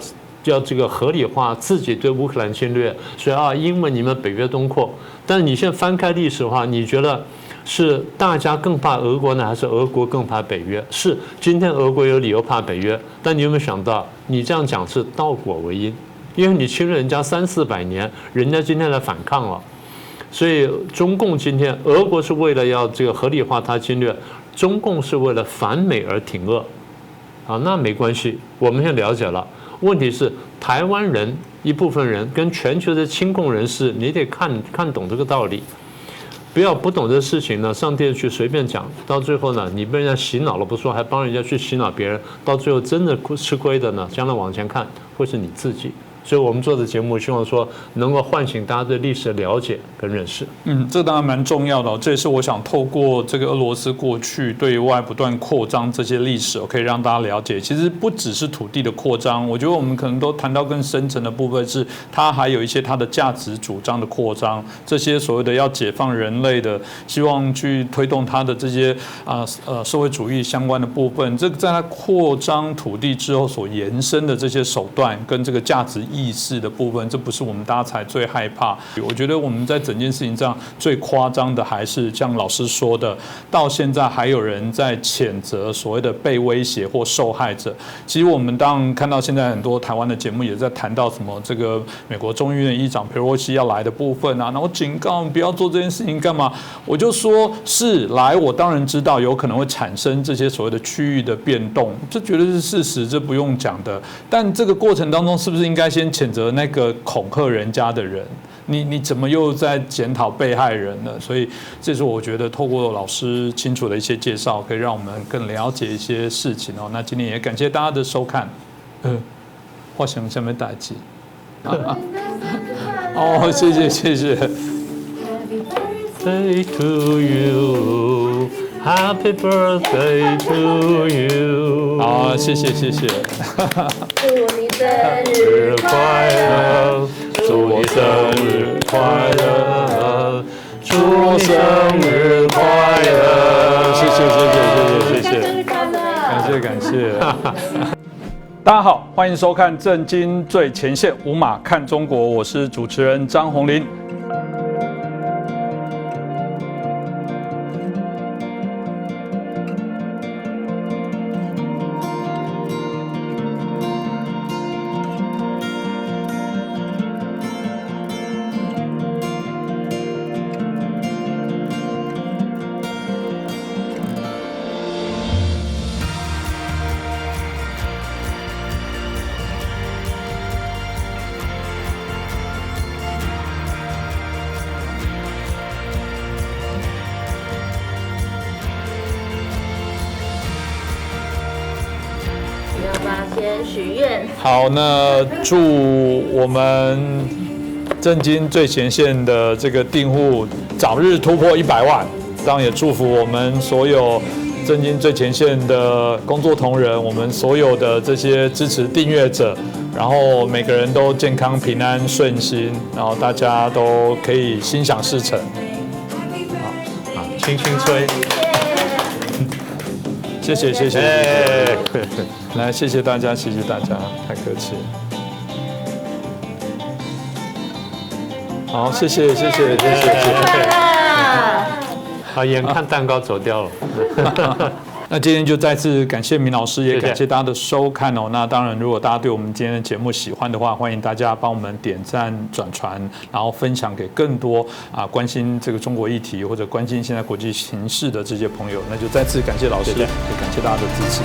这个合理化自己对乌克兰侵略，所以因为你们北约东扩，但是你现在翻开历史的话，你觉得是大家更怕俄国呢，还是俄国更怕北约？是今天俄国有理由怕北约，但你有没有想到，你这样讲是倒果为因？因为你侵略人家300-400年，人家今天来反抗了，所以中共今天，俄国是为了要这个合理化它侵略，中共是为了反美而挺俄，那没关系，我们现在了解了。问题是台湾人一部分人跟全球的亲共人士，你得看懂这个道理，不要不懂这事情呢，上电视去随便讲，到最后呢，你被人家洗脑了不说，还帮人家去洗脑别人，到最后真的吃亏的呢，将来往前看会是你自己。所以我们做的节目希望说能够唤醒大家对历史的了解跟认识。这当然蛮重要的这也是我想透过这个俄罗斯过去对外不断扩张这些历史可以让大家了解，其实不只是土地的扩张，我觉得我们可能都谈到更深层的部分是，它还有一些它的价值主张的扩张，这些所谓的要解放人类的，希望去推动它的这些社会主义相关的部分，这个在它扩张土地之后所延伸的这些手段跟这个价值意识的部分，这不是我们大家才最害怕。我觉得我们在整件事情上最夸张的还是像老师说的，到现在还有人在谴责所谓的被威胁或受害者。其实我们当然看到现在很多台湾的节目也在谈到什么这个美国众议院议长佩洛西要来的部分啊，然后警告你不要做这件事情干嘛？我就说是来，我当然知道有可能会产生这些所谓的区域的变动，这绝对是事实，这不用讲的。但这个过程当中，是不是应该先谴责那个恐吓人家的人？你怎么又在检讨被害人呢？所以这是我觉得透过老师清楚的一些介绍，可以让我们更了解一些事情那今天也感谢大家的收看。我想下面打击。谢谢谢谢。Birthday to you, Happy birthday to you。好，谢谢谢谢。祝你生日快乐，祝你生日快乐，祝你生日快乐。谢谢谢谢谢谢谢谢。生日快乐！感谢感谢。大家好，欢迎收看《震惊最前线》，无马看中国，我是主持人张宏林。先许愿。好，那祝我们震惊最前线的这个订户早日突破100万，当然也祝福我们所有震惊最前线的工作同仁，我们所有的这些支持订阅者，然后每个人都健康平安顺心，然后大家都可以心想事成。好，轻轻吹。谢谢谢谢，来谢谢大家，谢谢大家，太客气。好，谢谢谢谢谢谢谢谢。好，眼看蛋糕走掉了。那今天就再次感谢明老师，也感谢大家的收看那当然，如果大家对我们今天的节目喜欢的话，欢迎大家帮我们点赞、转传，然后分享给更多关心这个中国议题或者关心现在国际形势的这些朋友。那就再次感谢老师，也感谢大家的支持。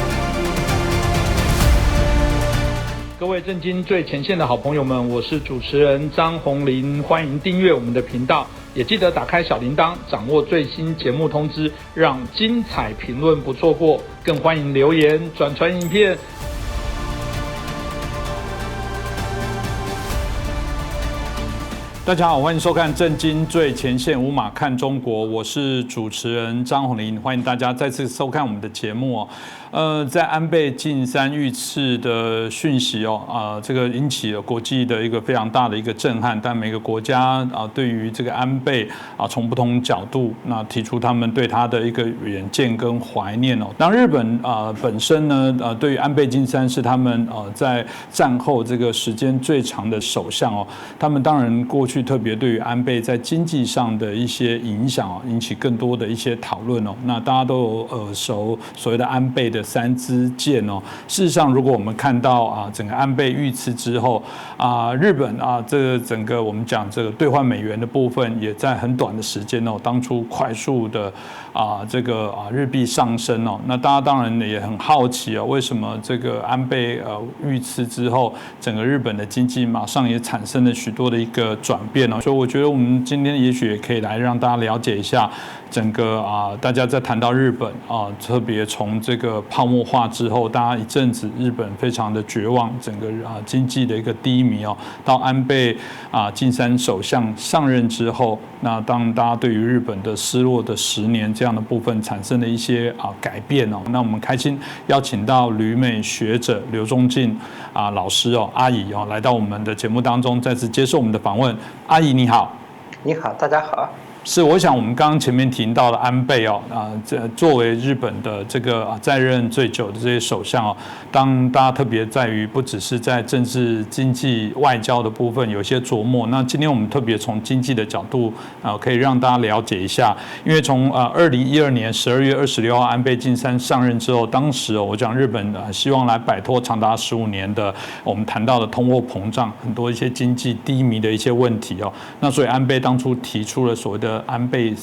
各位震惊最前线的好朋友们，我是主持人张宏林，欢迎订阅我们的频道，也记得打开小铃铛，掌握最新节目通知，让精彩评论不错过，更欢迎留言、转传影片。大家好，欢迎收看《震惊最前线》，无马看中国，我是主持人张宏林，欢迎大家再次收看我们的节目在安倍晋三遇刺的讯息这个引起了国际的一个非常大的一个震撼，但每个国家对于这个安倍从不同角度提出他们对他的一个远见跟怀念那日本本身呢对于安倍晋三是他们在战后这个时间最长的首相他们当然过去特别对于安倍在经济上的一些影响引起更多的一些讨论那大家都有耳熟所谓的安倍的3支箭事实上，如果我们看到整个安倍遇刺之后日本这个整个我们讲这个兑换美元的部分，也在很短的时间当初快速的这个日币上升那大家当然也很好奇为什么这个安倍遇刺之后，整个日本的经济马上也产生了许多的一个转变所以我觉得我们今天也许也可以来让大家了解一下整个大家在谈到日本特别从这个泡沫化之后，大家一阵子日本非常的绝望，整个经济的一个低迷到安倍晋三首相上任之后，那当大家对于日本的失落的10年这样的部分产生了一些改变那我们开心邀请到旅美学者刘仲敬老师阿姨来到我们的节目当中，再次接受我们的访问。阿姨你好。你好，大家好。是，我想我们刚刚前面提到的安倍作为日本的这个在任最久的这些首相当大家特别在于不只是在政治、经济、外交的部分有些琢磨。那今天我们特别从经济的角度可以让大家了解一下，因为从2012年12月26号安倍晋三上任之后，当时我讲日本希望来摆脱长达15年的我们谈到的通货膨胀，很多一些经济低迷的一些问题那所以安倍当初提出了所谓的安倍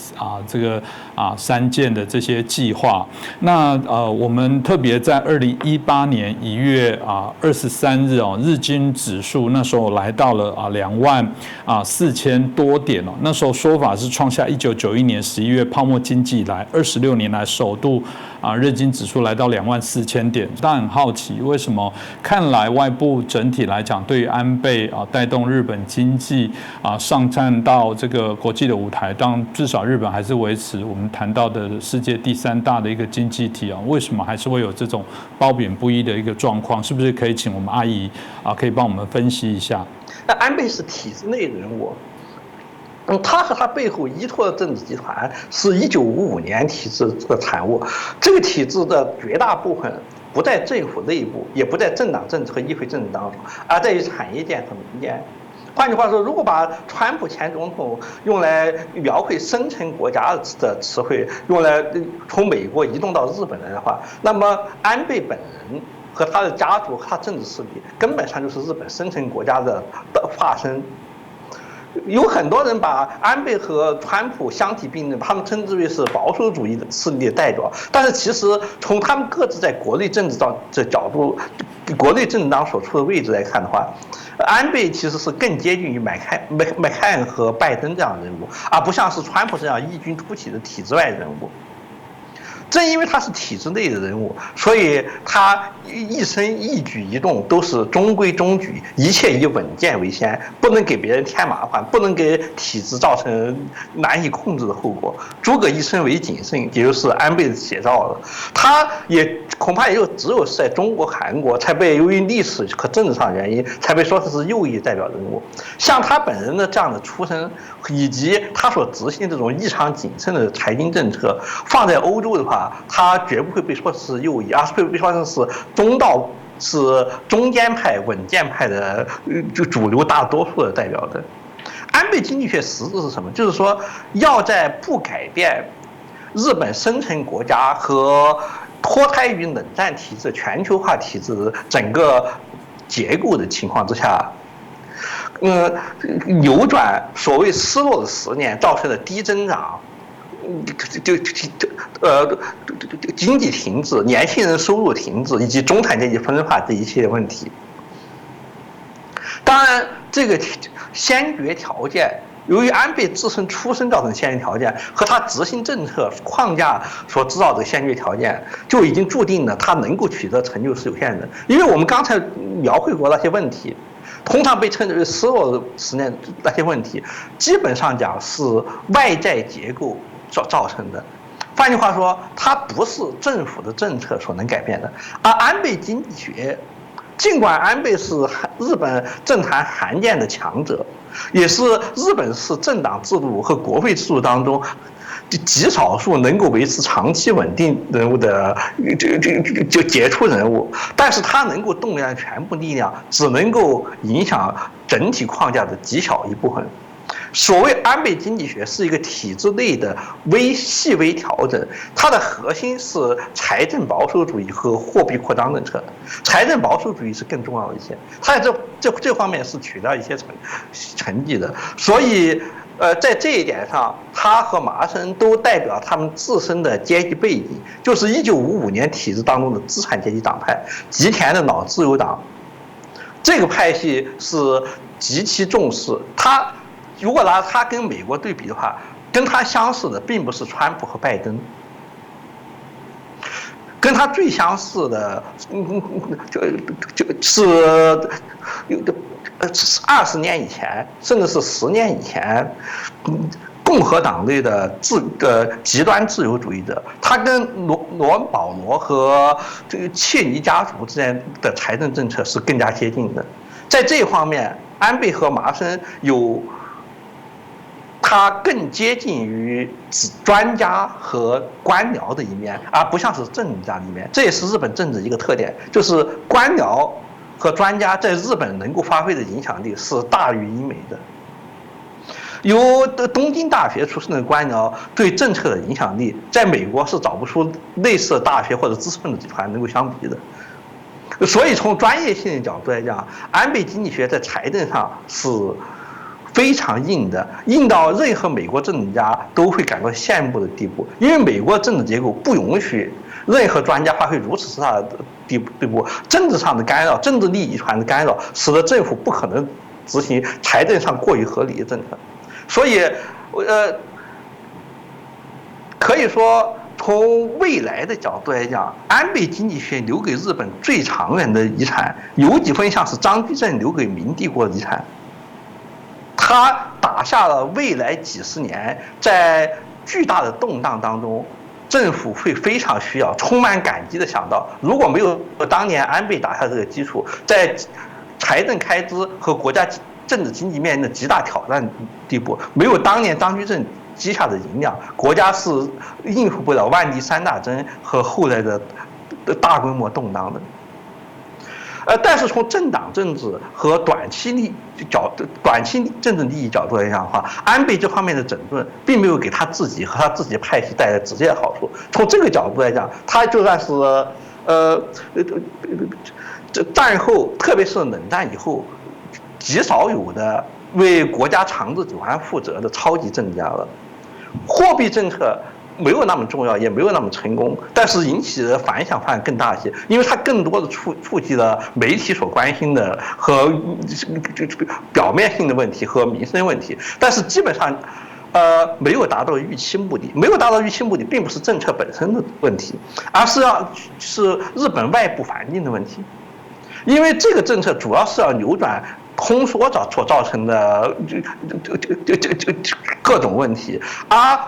这个3件的这些计划。那我们特别在2018年1月23日日经指数那时候来到了24000多点那时候说法是创下1991年11月泡沫经济以来26年来首度日经指数来到24000点。大家很好奇为什么？看来外部整体来讲，对于安倍带动日本经济上站到这个国际的舞台，当至少日本还是维持我们谈到的世界第3大的一个经济体为什么还是会有这种褒贬不一的一个状况？是不是可以请我们阿姨可以帮我们分析一下？那安倍是体制内人物。他和他背后依托的政治集团是1955年体制的产物，这个体制的绝大部分不在政府内部，也不在政党政治和议会政治当中，而在于产业界和民间。换句话说，如果把川普前总统用来描绘深层国家的词汇，用来从美国移动到日本来的话，那么安倍本人和他的家族和他政治势力根本上就是日本深层国家的化身。有很多人把安倍和川普相提并论，他们称之为是保守主义的势力的代表。但是其实从他们各自在国内政治的角度、国内政治当中所处的位置来看的话，安倍其实是更接近于麦凯恩和拜登这样的人物，而不像是川普这样异军突起的体制外人物。正因为他是体制内的人物，所以他一生一举一动都是中规中矩，一切以稳健为先，不能给别人添麻烦，不能给体制造成难以控制的后果。诸葛一生为谨慎，也就是安倍的写照了。他也恐怕只有是在中国、韩国才被由于历史和政治上原因才被说他是右翼代表人物。像他本人的这样的出身，以及他所执行这种异常谨慎的财经政策，放在欧洲的话，他绝不会被说是右翼，而是会被说成是中道，是中间派、稳健派的就主流大多数的代表的。安倍经济学实质是什么？就是说要在不改变日本深层国家和脱胎于冷战体制、全球化体制整个结构的情况之下，扭转所谓失落的10年造成的低增长，经济停滞、年轻人收入停滞以及中产阶级分化这一系列问题。当然，这个先决条件，由于安倍自身出身造成先决条件，和他执行政策框架所制造的先决条件，就已经注定了他能够取得成就是有限的。因为我们刚才描绘过那些问题，通常被称之为失落的10年那些问题，基本上讲是外在结构所造成的。换句话说，它不是政府的政策所能改变的。而安倍经济学，尽管安倍是日本政坛罕见的强者，也是日本是政党制度和国会制度当中极少数能够维持长期稳定人物的就杰出人物，但是他能够动员全部力量，只能够影响整体框架的极小一部分。所谓安倍经济学是一个体制内的细微调整，它的核心是财政保守主义和货币扩张政策。财政保守主义是更重要一些，它在这方面是取得一些成绩的。所以，在这一点上，他和麻生都代表他们自身的阶级背景，就是1955年体制当中的资产阶级党派，吉田的老自由党。这个派系是极其重视他。如果拿它跟美国对比的话，跟他相似的并不是川普和拜登，跟他最相似的，就是20年以前，甚至是10年以前，共和党内的极端自由主义者，他跟罗恩·保罗和这个切尼家族之间的财政政策是更加接近的。在这一方面，安倍和麻生有他更接近于专家和官僚的一面，而不像是政治家的一面。这也是日本政治一个特点，就是官僚和专家在日本能够发挥的影响力是大于英美的。由东京大学出身的官僚对政策的影响力，在美国是找不出类似的大学或者知识分子集团能够相比的。所以从专业性的角度来讲，安倍经济学在财政上是非常硬的，硬到任何美国政治家都会感到羡慕的地步。因为美国政治结构不允许任何专家发挥如此之大的地步，政治上的干扰、政治利益团的干扰，使得政府不可能执行财政上过于合理的政策。所以，可以说从未来的角度来讲，安倍经济学留给日本最长远的遗产，有几分像是张居正留给明帝国的遗产。他打下了未来几十年在巨大的动荡当中，政府会非常需要、充满感激的想到，如果没有当年安倍打下这个基础，在财政开支和国家政治经济面临的极大挑战地步，没有当年张居正积下的银两，国家是应付不了万历3大征和后来的大规模动荡的。但是从政党政治和短期政治利益角度来讲的话，安倍这方面的整顿并没有给他自己和他自己派系带来直接的好处。从这个角度来讲，他就算是战后，特别是冷战以后，极少有的为国家长治久安负责的超级政治家了。货币政策没有那么重要，也没有那么成功，但是引起的反响反而更大一些，因为它更多的触及了媒体所关心的和表面性的问题和民生问题，但是基本上没有达到预期目的。没有达到预期目的，并不是政策本身的问题，而是日本外部环境的问题。因为这个政策主要是要扭转通缩所造成的各种问题，而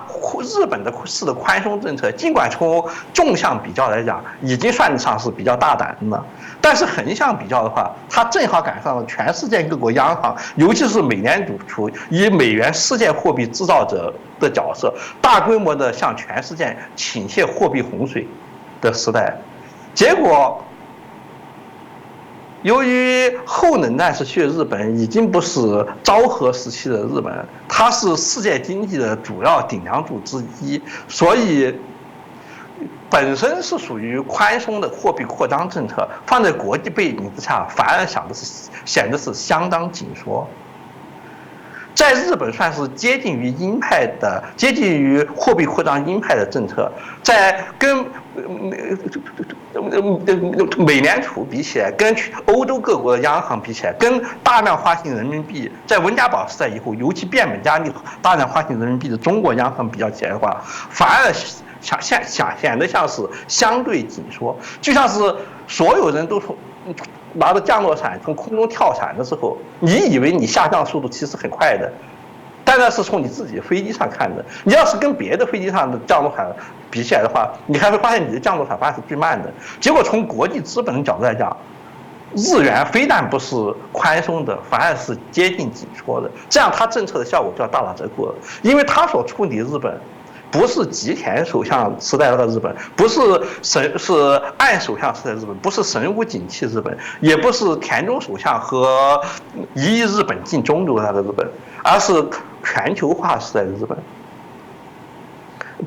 日本的宽松政策，尽管从纵向比较来讲，已经算得上是比较大胆的，但是横向比较的话，它正好赶上了全世界各国央行，尤其是美联储以美元世界货币制造者的角色，大规模的向全世界倾泻货币洪水的时代，结果。由于后冷战时期的日本已经不是昭和时期的日本，它是世界经济的主要顶梁柱之一，所以本身是属于宽松的货币扩张政策，放在国际背景之下，反而显得是相当紧缩。在日本算是接近于货币扩张鹰派的政策，在跟美联储比起来，跟欧洲各国的央行比起来，跟大量发行人民币，在温家宝时代以后，尤其变本加厉大量发行人民币的中国央行比较起来的话，反而显得像是相对紧缩，就像是所有人都拿着降落伞从空中跳伞的时候，你以为你下降速度其实很快的，但那是从你自己的飞机上看的。你要是跟别的飞机上的降落伞比起来的话，你还会发现你的降落伞反而是最慢的。结果从国际资本的角度来讲，日元非但不是宽松的，反而是接近紧缩的，这样它政策的效果就要大打折扣了。因为它所处理的日本不是吉田首相时代的日本，不是岸首相时代的日本，不是神武景气日本，也不是田中首相和一亿日本进中流的日本，而是全球化时代的日本。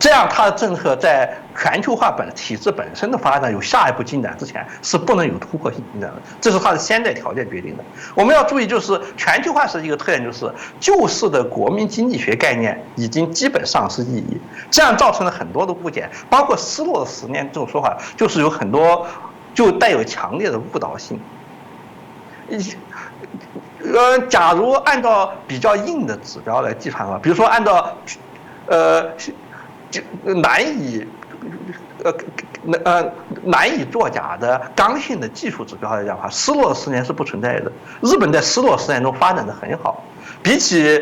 这样，它的政策在全球化体制本身的发展有下一步进展之前，是不能有突破性进展的，这是它的先在条件决定的。我们要注意，就是全球化是一个特点，就是旧式的国民经济学概念已经基本丧失意义，这样造成了很多的误解，包括失落的10年这种说法，就是有很多就带有强烈的误导性。假如按照比较硬的指标来计算的话，比如说按照就难以作假的刚性的技术指标来讲的话，失落的10年是不存在的。日本在失落10年中发展的很好，比起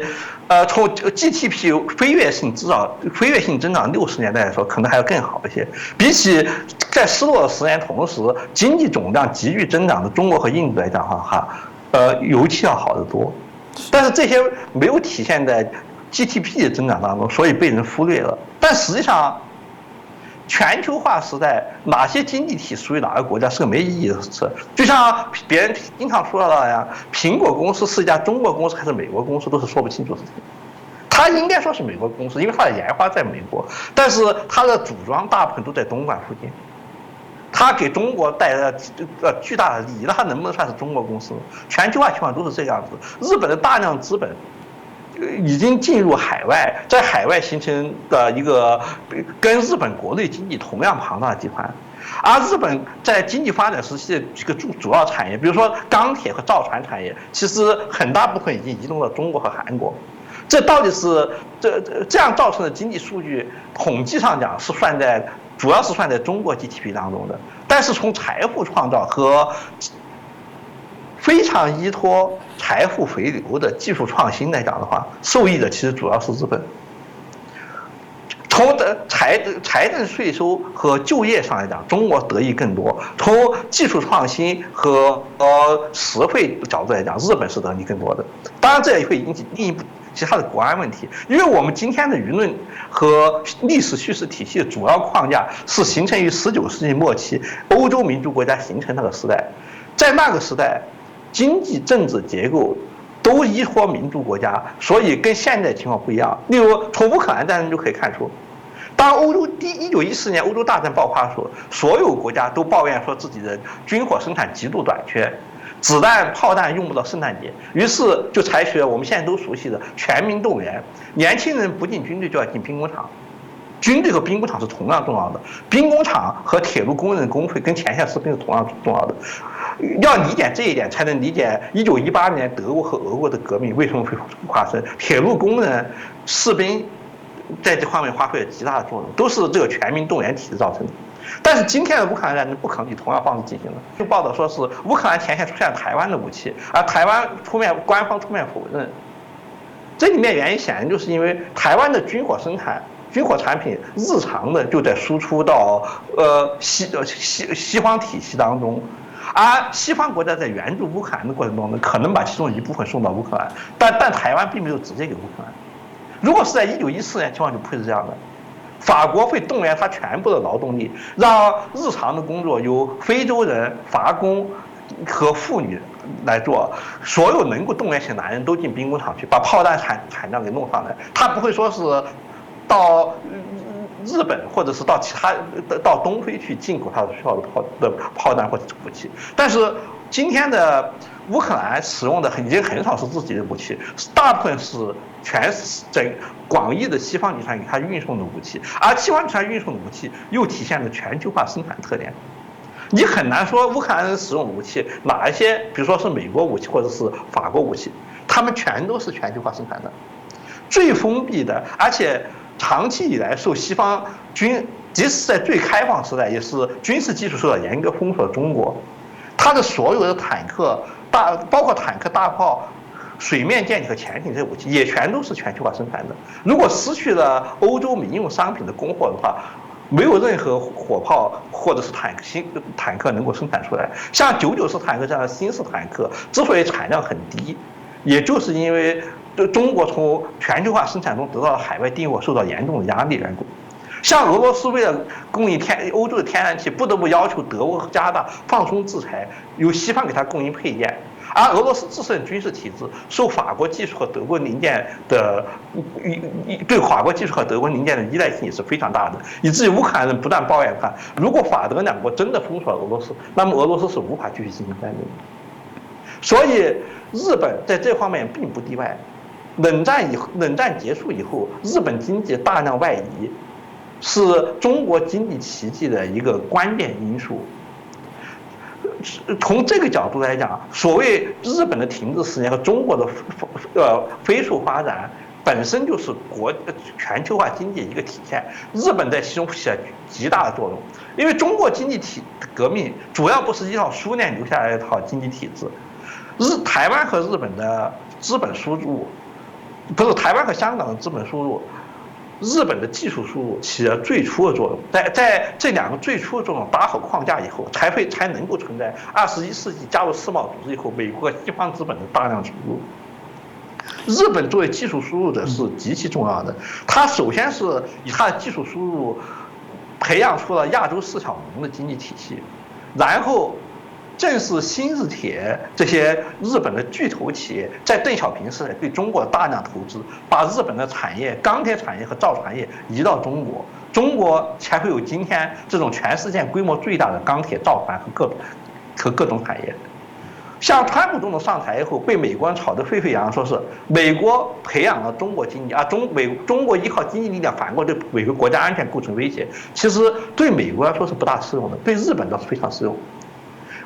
从 GDP 飞跃性增长60年代来说，可能还要更好一些。比起在失落的10年同时经济总量急剧增长的中国和印度来讲的话，尤其要好得多。但是这些没有体现在 GDP 的增长当中，所以被人忽略了。但实际上，全球化时代，哪些经济体属于哪个国家是个没意义的事。就像别人经常说到的呀，苹果公司是一家中国公司还是美国公司，都是说不清楚的事情。它应该说是美国公司，因为它的研发在美国，但是它的组装大部分都在东莞附近。它给中国带来了巨大的利益，那它能不能算是中国公司？全球化情况都是这样子。日本的大量资本已经进入海外，在海外形成的一个跟日本国内经济同样庞大的集团，而日本在经济发展时期的这个主要产业，比如说钢铁和造船产业，其实很大部分已经移动到中国和韩国。这到底是这样造成的经济数据，统计上讲是主要是算在中国 GDP 当中的，但是从财富创造和非常依托财富回流的技术创新来讲的话，受益的其实主要是日本。从财政税收和就业上来讲，中国得益更多；从技术创新和实惠角度来讲，日本是得益更多的。当然，这也会引起另一步其他的国安问题，因为我们今天的舆论和历史叙事体系的主要框架是形成于19世纪末期欧洲民族国家形成那个时代，在那个时代，经济政治结构都依托民族国家，所以跟现在情况不一样。例如，从乌克兰战争就可以看出，当1914年欧洲大战爆发的时候，所有国家都抱怨说自己的军火生产极度短缺，子弹、炮弹用不到圣诞节，于是就采取了我们现在都熟悉的全民动员，年轻人不进军队就要进兵工厂。军队和兵工厂是同样重要的，兵工厂和铁路工人工会跟前线士兵是同样重要的。要理解这一点，才能理解1918年德国和俄国的革命为什么会发生。铁路工人、士兵在这方面发挥了极大的作用，都是这个全民动员体制造成的。但是今天的乌克兰战争不可能以同样方式进行了。就报道说是乌克兰前线出现了台湾的武器，而台湾官方出面否认。这里面原因显然就是因为台湾的军火产品日常的就在输出到西方体系当中，而西方国家在援助乌克兰的过程中呢，可能把其中一部分送到乌克兰，但台湾并没有直接给乌克兰。如果是在1914年，情况就不会是这样的。法国会动员他全部的劳动力，让日常的工作由非洲人、乏工和妇女来做，所有能够动员起的男人都进兵工厂去，把炮弹产量给弄上来。他不会说是到日本或者是到东非去进口他的需要的炮弹或者武器。但是今天的乌克兰使用的已经很少是自己的武器，大部分是广义的西方集团给他运送的武器，而西方集团运送的武器又体现了全球化生产特点。你很难说乌克兰人使用的武器哪一些，比如说是美国武器或者是法国武器，他们全都是全球化生产的，最封闭的，而且长期以来受西方即使在最开放时代，也是军事技术受到严格封锁的中国，它的所有的坦克包括坦克、大炮、水面舰艇和潜艇这些武器，也全都是全球化生产的。如果失去了欧洲民用商品的供货的话，没有任何火炮或者是坦克能够生产出来。像99式坦克这样的新式坦克之所以产量很低，也就是因为中国从全球化生产中得到了海外订货受到严重的压力缘故。像俄罗斯为了供应欧洲的天然气，不得不要求德国和加拿大放松制裁，由西方给它供应配件。而俄罗斯自身军事体制受法国技术和德国零件的对法国技术和德国零件的依赖性也是非常大的，以至于乌克兰人不断抱怨他，如果法德两国真的封锁了俄罗斯，那么俄罗斯是无法继续进行战争的。所以日本在这方面并不例外。冷战结束以后，日本经济大量外移，是中国经济奇迹的一个关键因素。从这个角度来讲，所谓日本的停滞10年和中国的飞速发展，本身就是全球化经济一个体现，日本在其中起了极大的作用。因为中国经济革命主要不是依靠苏联留下来的一套经济体制，台湾和日本的资本输入，不是台湾和香港的资本输入，日本的技术输入起了最初的作用。在这两个最初的作用打好框架以后，才能够存在21世纪加入世贸组织以后，美国和西方资本的大量输入。日本作为技术输入者是极其重要的，它首先是以它的技术输入培养出了亚洲四小龙的经济体系，然后正是新日铁这些日本的巨头企业在邓小平时代对中国大量投资，把日本的产业、钢铁产业和造船业移到中国，中国才会有今天这种全世界规模最大的钢铁、造船和各种产业。像川普总统上台以后，被美国人炒得沸沸扬扬，说是美国培养了中国经济，而中国依靠经济力量反过对美国国家安全构成威胁。其实对美国来说是不大适用的，对日本倒是非常适用。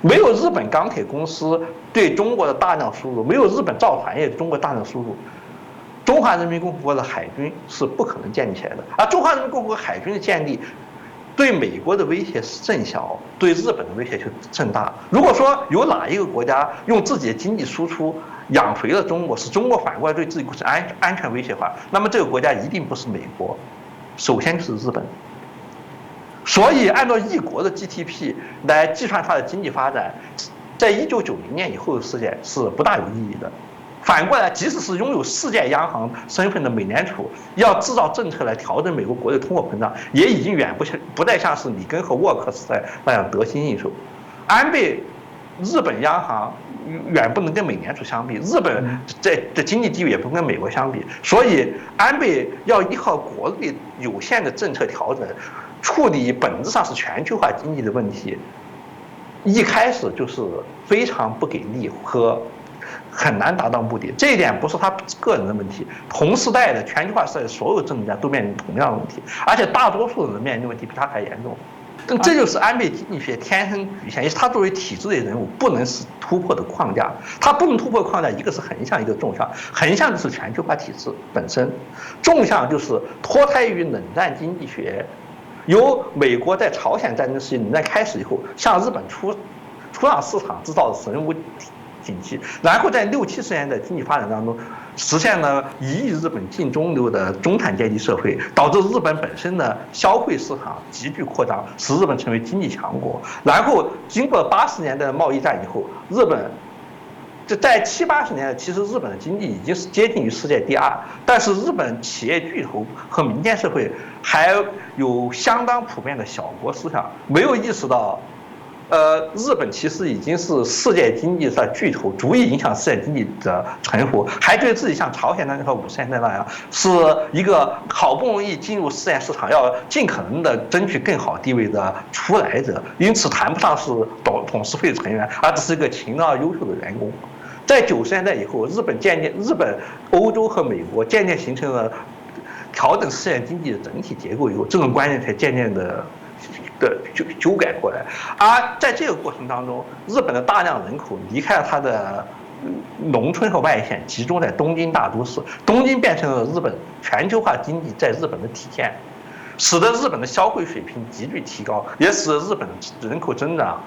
没有日本钢铁公司对中国的大量输入，没有日本造船业对中国大量输入，中华人民共和国的海军是不可能建立起来的。而中华人民共和国海军的建立，对美国的威胁是正小，对日本的威胁就正大。如果说有哪一个国家用自己的经济输出养肥了中国，使中国反过来对自己构成安全威胁的话，那么这个国家一定不是美国，首先就是日本。所以按照一国的 GDP 来计算它的经济发展，在1990年以后的世界是不大有意义的。反过来，即使是拥有世界央行身份的美联储，要制造政策来调整美国国内通货膨胀，也已经远不再像是里根和沃克时代那样得心应手。安倍，日本央行远不能跟美联储相比，日本的经济地位也不跟美国相比，所以安倍要依靠国内有限的政策调整，处理本质上是全球化经济的问题，一开始就是非常不给力和很难达到目的。这一点不是他个人的问题，同时代的全球化时代的所有政治家都面临同样的问题，而且大多数人面临的问题比他还严重。这就是安倍经济学天生局限，也是他作为体制类人物不能是突破的框架。他不能突破的框架，一个是横向，一个纵向。横向就是全球化体制本身，纵向就是脱胎于冷战经济学，由美国在朝鲜战争时期冷战开始以后，向日本出让市场制造的神无景气，然后在60、70年的经济发展当中，实现了一亿日本近中流的中产阶级社会，导致日本本身的消费市场急剧扩张，使日本成为经济强国。然后经过80年的贸易战以后，日本在70、80年代，其实日本的经济已经是接近于世界第2，但是日本企业巨头和民间社会还有相当普遍的小国思想，没有意识到。日本其实已经是世界经济的巨头，足以影响世界经济的存活，还觉得自己像朝鲜战争和50年代那样，是一个好不容易进入世界市场，要尽可能的争取更好地位的出来者，因此谈不上是董事会成员，而只是一个勤劳优秀的员工。在90年代以后，日本、欧洲和美国渐渐形成了调整世界经济的整体结构以后，这种观念才渐渐的修改过来。而在这个过程当中，日本的大量人口离开了它的农村和外县，集中在东京大都市，东京变成了日本全球化经济在日本的体现，使得日本的消费水平急剧提高，也使得日本的人口增长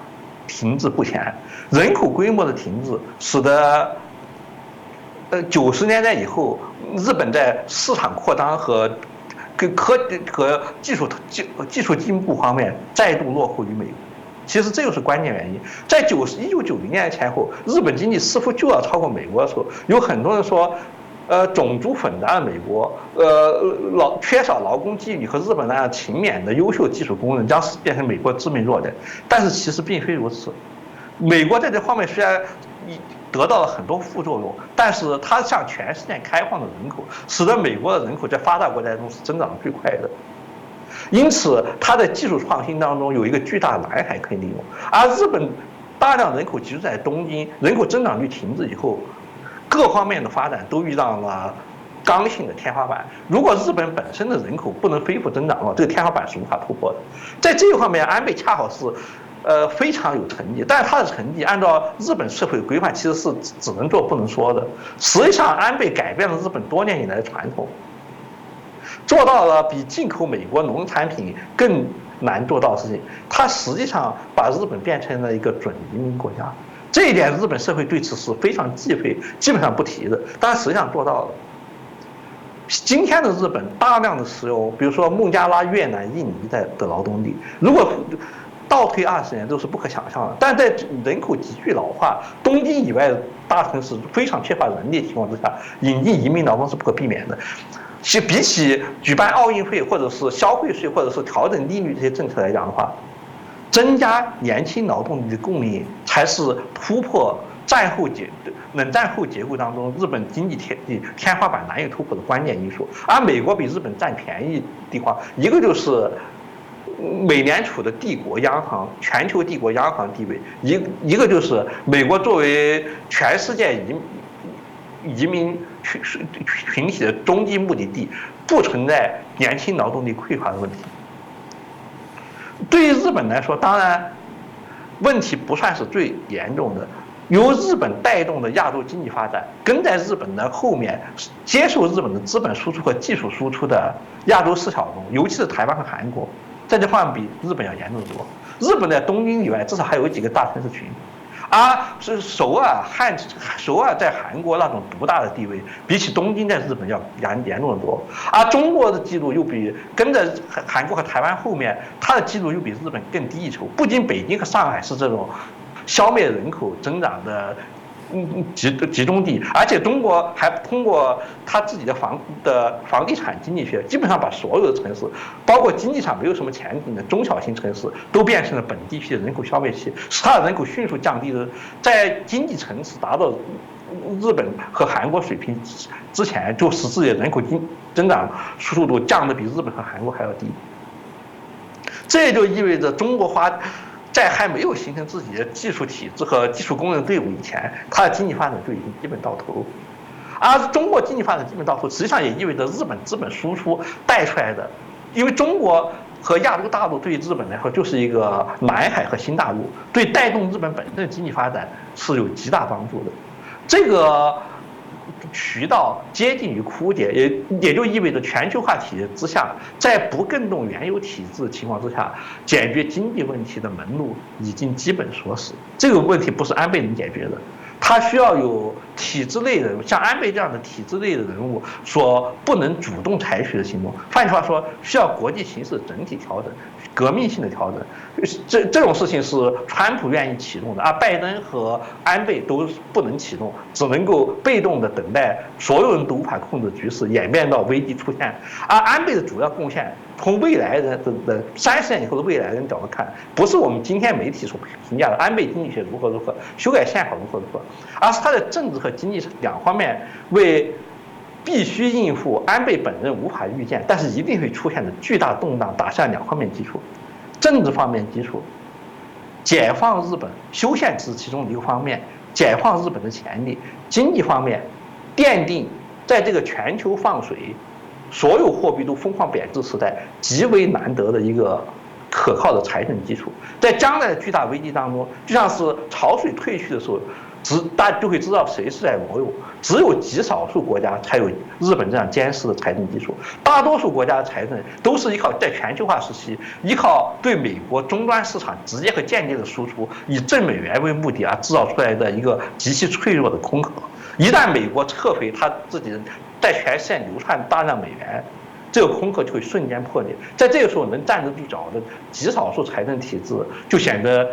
停滞不前。人口规模的停滞，使得90年代以后，日本在市场扩张和技术进步方面再度落后于美国。其实这就是关键原因。在1990年代前后，日本经济似乎就要超过美国的时候，有很多人说，种族混杂的美国，缺少劳工纪律和日本那样勤勉的优秀技术工人将变成美国致命弱点。但是其实并非如此。美国在这方面虽然得到了很多副作用，但是它向全世界开放的人口，使得美国的人口在发达国家中是增长的最快的。因此，它在技术创新当中有一个巨大的蓝海可以利用。而日本大量人口集中在东京，人口增长率停滞以后，各方面的发展都遇到了刚性的天花板。如果日本本身的人口不能恢复增长的话，这个天花板是无法突破的。在这一方面，安倍恰好是非常有成绩，但是他的成绩按照日本社会规范，其实是只能做不能说的。实际上，安倍改变了日本多年以来的传统，做到了比进口美国农产品更难做到的事情。他实际上把日本变成了一个准移民国家，这一点日本社会对此是非常忌讳，基本上不提的。但实际上做到了。今天的日本大量的使用，比如说孟加拉、越南、印尼的劳动力，如果倒退20年都是不可想象的。但在人口急剧老化、东京以外的大城市非常缺乏人力的情况之下，引进移民劳动是不可避免的。比起举办奥运会或者是消费税或者是调整利率这些政策来讲的话，增加年轻劳动力的供应才是突破冷战后结构当中日本经济天花板难以突破的关键因素。而美国比日本占便宜的地方，一个就是美联储的帝国央行、全球帝国央行地位，一个就是美国作为全世界移民群体的终极目的地，不存在年轻劳动力匮乏的问题。对于日本来说，当然问题不算是最严重的。由日本带动的亚洲经济发展，跟在日本的后面，接受日本的资本输出和技术输出的亚洲4小龙，尤其是台湾和韩国，在这方面比日本要严重得多。日本在东京以外，至少还有几个大城市群，而是首尔在韩国那种独大的地位，比起东京在日本要严重得多。而中国的记录又比跟着韩国和台湾后面，它的记录又比日本更低一筹。不仅北京和上海是这种消灭人口增长的集中地，而且中国还通过他自己的房地产经济学，基本上把所有的城市，包括经济上没有什么前景的中小型城市，都变成了本地区的人口消灭器，使它的人口迅速降低的，在经济层次达到日本和韩国水平之前，就使自己的人口增长速度降得比日本和韩国还要低。这也就意味着中国在还没有形成自己的技术体制和技术工人队伍以前，它的经济发展就已经基本到头。而中国经济发展基本到头，实际上也意味着日本资本输出带出来的，因为中国和亚洲大陆对于日本来说就是一个南海和新大陆，对带动日本本身的经济发展是有极大帮助的。这个渠道接近于枯竭，也就意味着全球化体制之下，在不更动原有体制的情况之下，解决经济问题的门路已经基本锁死。这个问题不是安倍能解决的，他需要有体制内的，像安倍这样的体制内的人物所不能主动采取的行动。换句话说，需要国际形势整体调整，革命性的调整。这种事情是川普愿意启动的，而拜登和安倍都不能启动，只能够被动的等待所有人都无法控制的局势演变到危机出现。而安倍的主要贡献，从未来人的30年以后的未来人角度看，不是我们今天媒体所评价的安倍经济学如何，修改宪法如何，而是他在政治和经济两方面为必须应付安倍本人无法预见，但是一定会出现的巨大动荡打下2方面基础。政治方面基础，解放日本修宪是其中的一个方面，解放日本的潜力；经济方面，奠定在这个全球放水、所有货币都疯狂贬值时代极为难得的一个可靠的财政基础。在将来的巨大危机当中，就像是潮水退去的时候，大家就会知道谁是在裸泳。只有极少数国家才有日本这样坚实的财政基础，大多数国家的财政都是依靠在全球化时期依靠对美国终端市场直接和间接的输出，以挣美元为目的而制造出来的一个极其脆弱的空壳。一旦美国撤回他自己在全世界流窜大量美元，这个空壳就会瞬间破裂。在这个时候能站得住脚的极少数财政体制就显得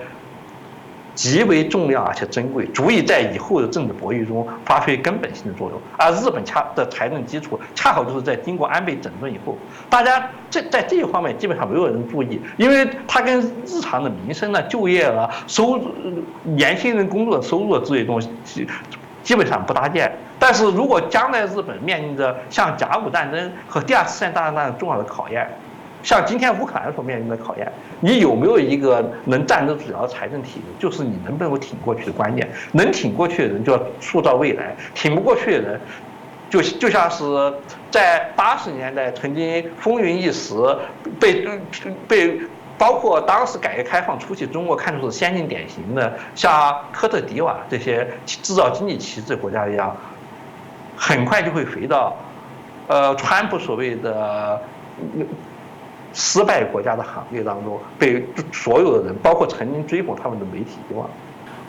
极为重要而且珍贵，足以在以后的政治博弈中发挥根本性的作用。而日本的财政基础恰好就是在经过安倍整顿以后，大家在这一方面基本上没有人注意，因为它跟日常的民生就业年轻人工作的收入之类的东西基本上不搭界。但是如果将来日本面临着像甲午战争和第2次世界大战那样重要的考验，像今天乌克兰所面临的考验，你有没有一个能站得住脚的财政体制，就是你能不能够挺过去的关键。能挺过去的人就要塑造未来，挺不过去的人就像是在80年代曾经风云一时被包括当时改革开放初期，中国看作是先进典型的，像科特迪瓦这些制造经济旗帜国家一样，很快就会回到，川普所谓的失败国家的行列当中，被所有的人，包括曾经追捧他们的媒体遗忘。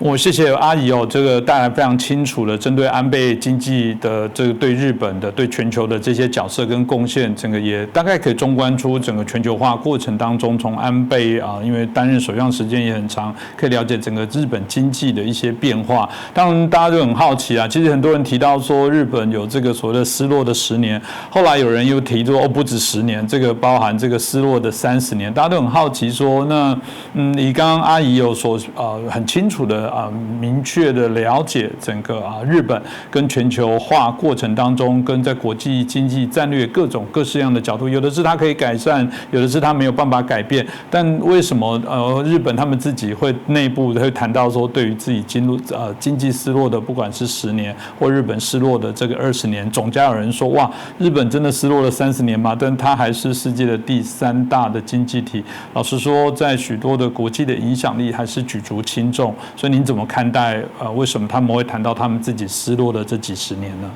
我谢谢阿姨哦，这个带来非常清楚的针对安倍经济的这个对日本的、对全球的这些角色跟贡献，整个也大概可以纵观出整个全球化过程当中，从安倍因为担任首相时间也很长，可以了解整个日本经济的一些变化。当然，大家就很好奇啊，其实很多人提到说日本有这个所谓的失落的10年，后来有人又提出不止10年，这个包含这个失落的30年，大家都很好奇说，那你刚刚阿姨有所很清楚的。明确的了解整个日本跟全球化过程当中，跟在国际经济战略各式样的角度，有的是它可以改善，有的是它没有办法改变。但为什么日本他们自己会内部会谈到说，对于自己经济失落的，不管是10年或日本失落的这个20年，总加有人说哇，日本真的失落了30年吗？但它还是世界的第3大的经济体。老实说，在许多的国际的影响力还是举足轻重。所以您怎么看待为什么他们会谈到他们自己失落的这几10年呢？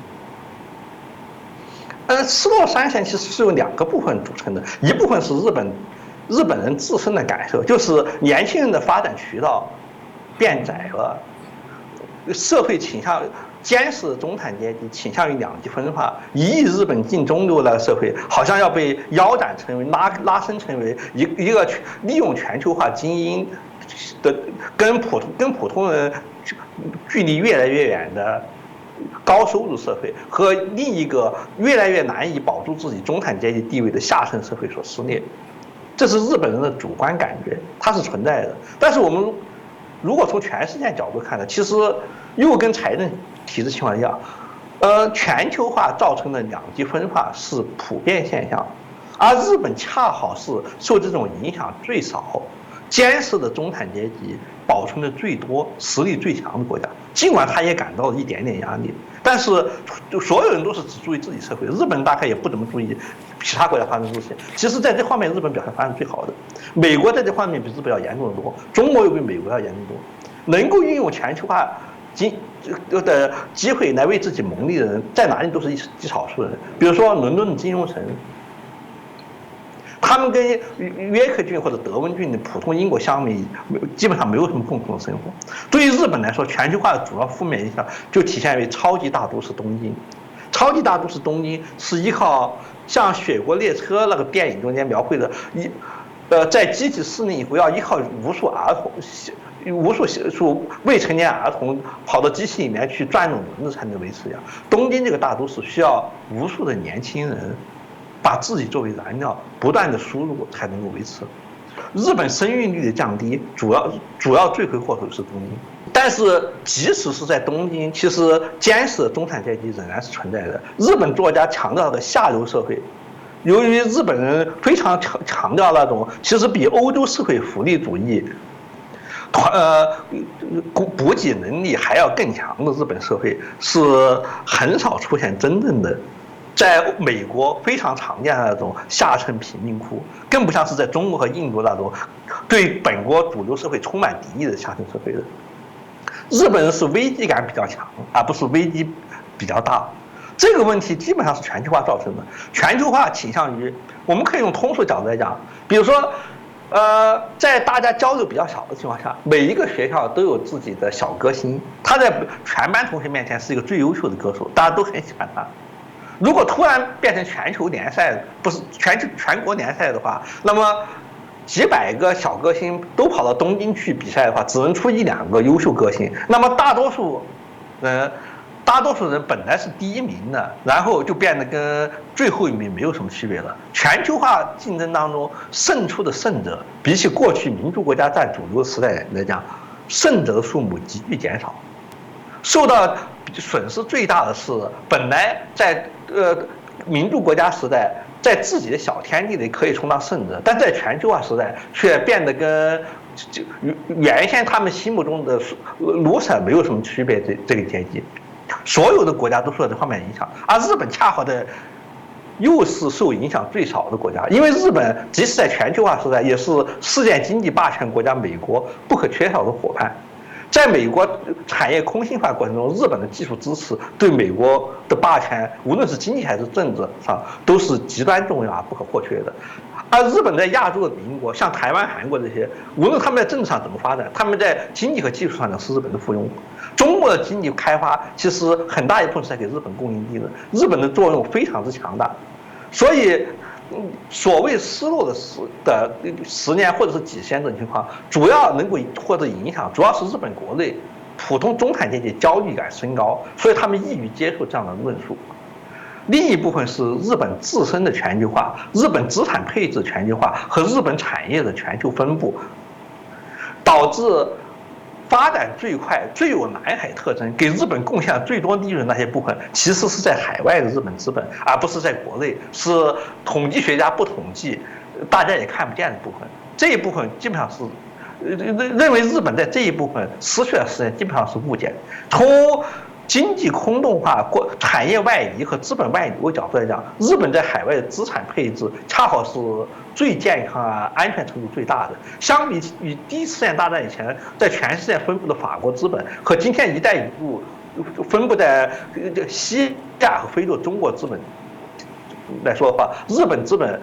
失落30年其实是由2个部分组成的，一部分是日本人自身的感受，就是年轻人的发展渠道变窄了，社会倾向坚实的中产阶级倾向于2极分化，1亿日本近中流的社会好像要被腰斩成为拉伸成为一个利用全球化精英的跟普通人距离越来越远的高收入社会，和另一个越来越难以保住自己中产阶级地位的下层社会所撕裂。这是日本人的主观感觉，它是存在的。但是我们如果从全世界角度看呢，其实又跟财政体制情况一样，全球化造成的2极分化是普遍现象，而日本恰好是受这种影响最少、坚实的中产阶级保存的最多、实力最强的国家。尽管他也感到了一点点压力，但是所有人都是只注意自己社会，日本大概也不怎么注意其他国家发生的事情。其实在这方面，日本表现发展最好的，美国在这方面比日本要严重得多，中国又比美国要严重得多。能够运用全球化的机会来为自己谋利的人，在哪里都是极少数人。比如说伦敦的金融城，他们跟约克郡或者德温郡的普通英国乡民基本上没有什么共同的生活。对于日本来说，全球化的主要负面影响就体现为超级大都市东京。超级大都市东京是依靠像《雪国列车》那个电影中间描绘的在机器失灵以后，要依靠无数未成年儿童跑到机器里面去转动轮子才能维持呀。东京这个大都市需要无数的年轻人把自己作为燃料，不断的输入才能够维持。日本生育率的降低，主要罪魁祸首是东京。但是即使是在东京，其实坚实的中产阶级仍然是存在的。日本作家强调的下流社会，由于日本人非常强调那种其实比欧洲社会福利主义补给能力还要更强的日本社会，是很少出现真正的在美国非常常见的那种下层贫民窟，更不像是在中国和印度那种对本国主流社会充满敌意的下层社会的。日本人是危机感比较强，而不是危机比较大。这个问题基本上是全球化造成的。全球化倾向于，我们可以用通俗角度来讲，比如说，在大家交流比较少的情况下，每一个学校都有自己的小歌星，他在全班同学面前是一个最优秀的歌手，大家都很喜欢他。如果突然变成全球联赛，不是全国联赛的话，那么几百个小歌星都跑到东京去比赛的话，只能出1-2个优秀歌星，那么大多数人本来是第1名的，然后就变得跟最后1名没有什么区别了。全球化竞争当中胜出的胜者，比起过去民主国家占主流时代来讲，胜者的数目急剧减少。受到损失最大的是，本来在民主国家时代，在自己的小天地里可以充当胜者，但在全球化时代却变得跟原先他们心目中的loser没有什么区别。这个阶级，所有的国家都受到这方面影响，而日本恰好的又是受影响最少的国家，因为日本即使在全球化时代，也是世界经济霸权国家美国不可缺少的伙伴。在美国产业空心化过程中，日本的技术支持对美国的霸权，无论是经济还是政治上，都是极端重要而不可或缺的。而日本在亚洲的邻国，像台湾、韩国这些，无论他们在政治上怎么发展，他们在经济和技术上呢是日本的附庸。中国的经济开发其实很大一部分是在给日本供应地的，日本的作用非常之强大。所以，所谓失落的10年或者是几十年这种情况，主要能够获得影响，主要是日本国内普通中产阶级焦虑感升高，所以他们易于接受这样的论述。另一部分是日本自身的全球化、日本资产配置全球化和日本产业的全球分布，导致发展最快、最有南海特征、给日本贡献最多利润那些部分，其实是在海外的日本资本，而不是在国内，是统计学家不统计，大家也看不见的部分。这一部分基本上是认为日本在这一部分失去了时间，基本上是误解。从经济空洞化、产业外移和资本外流角度来讲，日本在海外的资产配置恰好是最健康啊、安全程度最大的。相比于第一次世界大战以前在全世界分布的法国资本，和今天“一带一路”分布在西亚和非洲中国资本来说的话，日本资本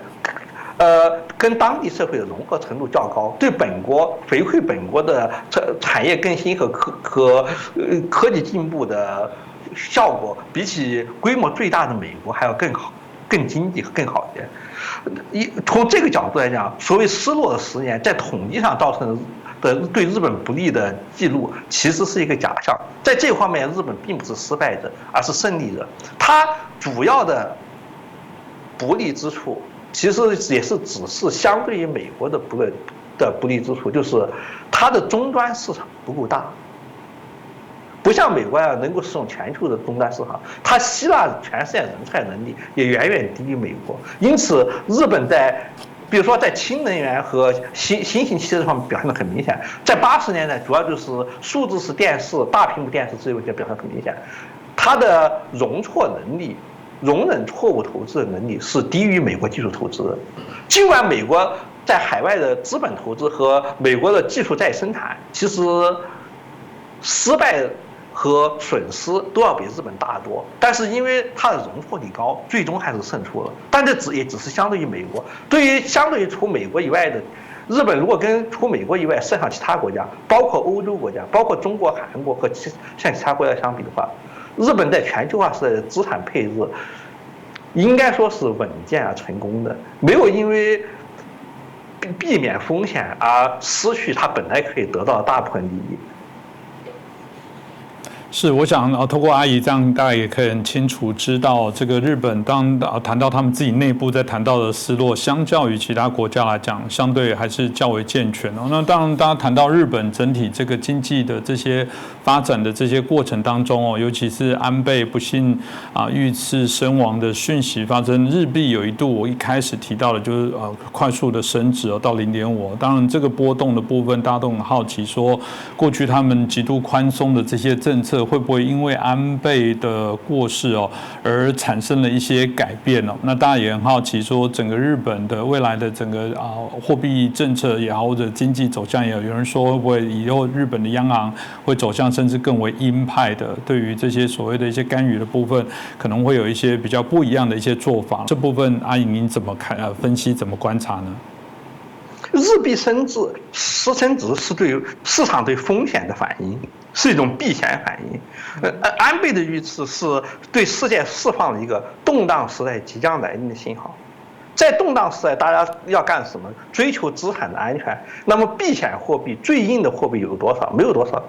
跟当地社会的融合程度较高，对本国回馈本国的产业更新和科技进步的效果，比起规模最大的美国还要更好、更经济、更好一些。从这个角度来讲，所谓失落的10年，在统计上造成的对日本不利的记录，其实是一个假象。在这方面，日本并不是失败者，而是胜利者。它主要的不利之处，其实也是只是相对于美国的不利之处，就是它的终端市场不够大，不像美国啊能够使用全球的终端市场，它吸纳全世界人才能力也远远低于美国。因此，日本比如说在氢能源和新型汽车方面表现得很明显。在80年代，主要就是数字式电视、大屏幕电视这一点表现很明显，它的容错能力。容忍错误投资的能力是低于美国技术投资的，尽管美国在海外的资本投资和美国的技术再生产，其实失败和损失都要比日本大得多，但是因为它的容错率高，最终还是胜出了。但这也只是相对于美国，相对于除美国以外的日本，如果跟除美国以外世界上其他国家，包括欧洲国家，包括中国、韩国和像其他国家相比的话，日本在全球化时代的资产配置，应该说是稳健而成功的，没有因为避免风险而失去它本来可以得到的大部分利益。是，我想透过阿姨这样，大家也可以很清楚知道，这个日本当谈到他们自己内部在谈到的失落，相较于其他国家来讲，相对还是较为健全哦。那当然，大家谈到日本整体这个经济的这些发展的这些过程当中哦，尤其是安倍不幸遇刺身亡的讯息发生，日币有一度我一开始提到的就是快速的升值到0.5。当然，这个波动的部分大家都很好奇，说过去他们极度宽松的这些政策。会不会因为安倍的过世而产生了一些改变哦？那大家也很好奇，说整个日本的未来的整个货币政策也好，或者经济走向也好，有人说会不会以后日本的央行会走向甚至更为鹰派的，对于这些所谓的一些干预的部分，可能会有一些比较不一样的一些做法。这部分阿颖您怎么分析，怎么观察呢？日币升值是对市场对风险的反应，是一种避险反应。安倍的遇刺是对世界释放了一个动荡时代即将来临的信号。在动荡时代，大家要干什么？追求资产的安全。那么避险货币最硬的货币有多少？没有多少。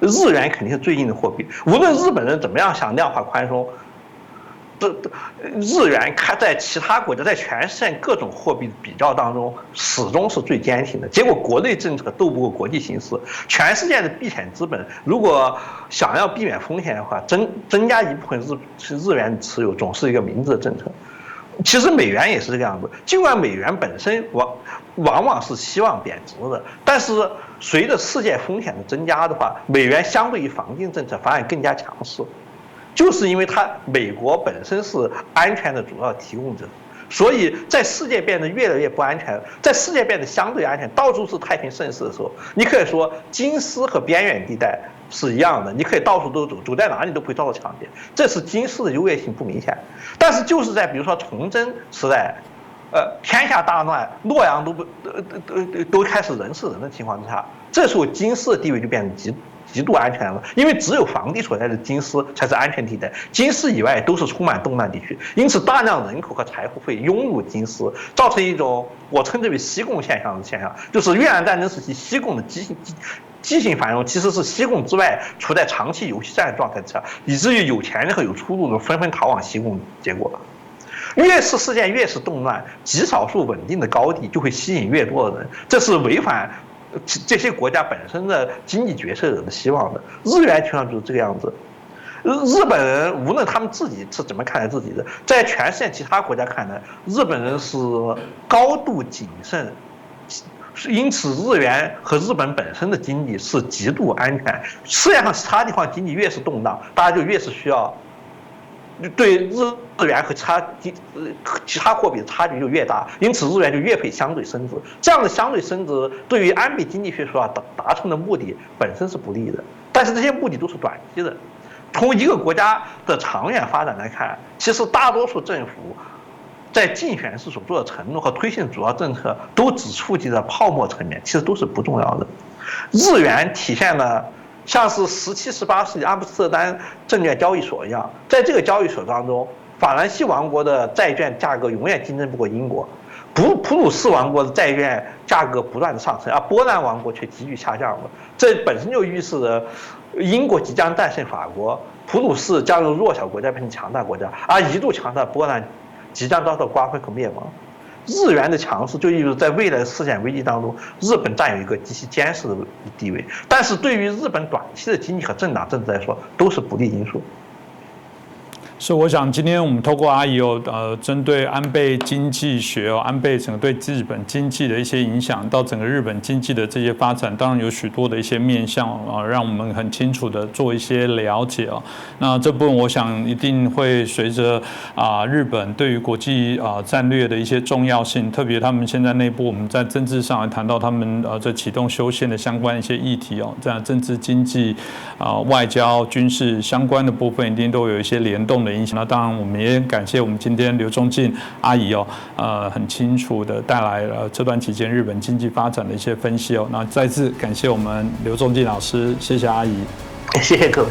日元肯定是最硬的货币。无论日本人怎么样想量化宽松，日元在其他国家，在全世界各种货币比较当中，始终是最坚挺的。结果国内政策斗不过国际形势，全世界的避险资本如果想要避免风险的话，增加一部分日元的持有，总是一个明智的政策。其实美元也是这个样子，尽管美元本身往往是希望贬值的，但是随着世界风险的增加的话，美元相对于黄金政策反而更加强势。就是因为美国本身是安全的主要提供者。所以在世界变得越来越不安全，在世界变得相对安全，到处是太平盛世的时候，你可以说金丝和边远地带是一样的，你可以到处都走，走在哪里都不会遭到抢劫，这是金丝的优越性不明显。但是就是在比如说崇祯时代，天下大乱，洛阳都开始人是人的情况之下，这时候金丝的地位就变得极度安全了，因为只有皇帝所在的金丝才是安全地带，金丝以外都是充满动乱地区，因此大量人口和财富会涌入金丝，造成一种我称之为西贡现象，就是越南战争时期西贡的畸形繁荣，其实是西贡之外处在长期游击战的状态之下，以至于有钱人和有出路的纷纷逃往西贡，结果越是事件越是动乱，极少数稳定的高地就会吸引越多的人，这是违反这些国家本身的经济决策者的希望的。日元情况就是这个样子。日本人无论他们自己是怎么看待自己的，在全世界其他国家看来，日本人是高度谨慎，因此日元和日本本身的经济是极度安全。世界上其他地方经济越是动荡，大家就越是需要。对日元和其他货币的差距就越大，因此日元就越配相对升值。这样的相对升值对于安倍经济学说达成的目的本身是不利的，但是这些目的都是短期的。从一个国家的长远发展来看，其实大多数政府在竞选时所做的承诺和推行主要政策都只触及了泡沫层面，其实都是不重要的。日元体现了像是17、18世纪阿姆斯特丹证券交易所一样，在这个交易所当中，法兰西王国的债券价格永远竞争不过英国，普鲁士王国的债券价格不断的上升，而波兰王国却急剧下降了。这本身就预示着英国即将战胜法国，普鲁士将由弱小国家变成强大国家，而一度强大的波兰即将遭到瓜分和灭亡。日元的强势就意味着在未来的世界危机当中，日本占有一个极其坚实的地位，但是对于日本短期的经济和政党政治来说，都是不利因素。是，我想今天我们透过阿姨针对安倍经济学安倍整个对日本经济的一些影响，到整个日本经济的这些发展，当然有许多的一些面向让我们很清楚的做一些了解那这部分我想一定会随着日本对于国际战略的一些重要性，特别他们现在内部我们在政治上也谈到他们这启动修宪的相关一些议题在政治经济外交军事相关的部分一定都有一些联动的影响。那当然我们也感谢我们今天刘仲敬阿姨很清楚的带来了这段期间日本经济发展的一些分析那再次感谢我们刘仲敬老师，谢谢阿姨，谢谢各位。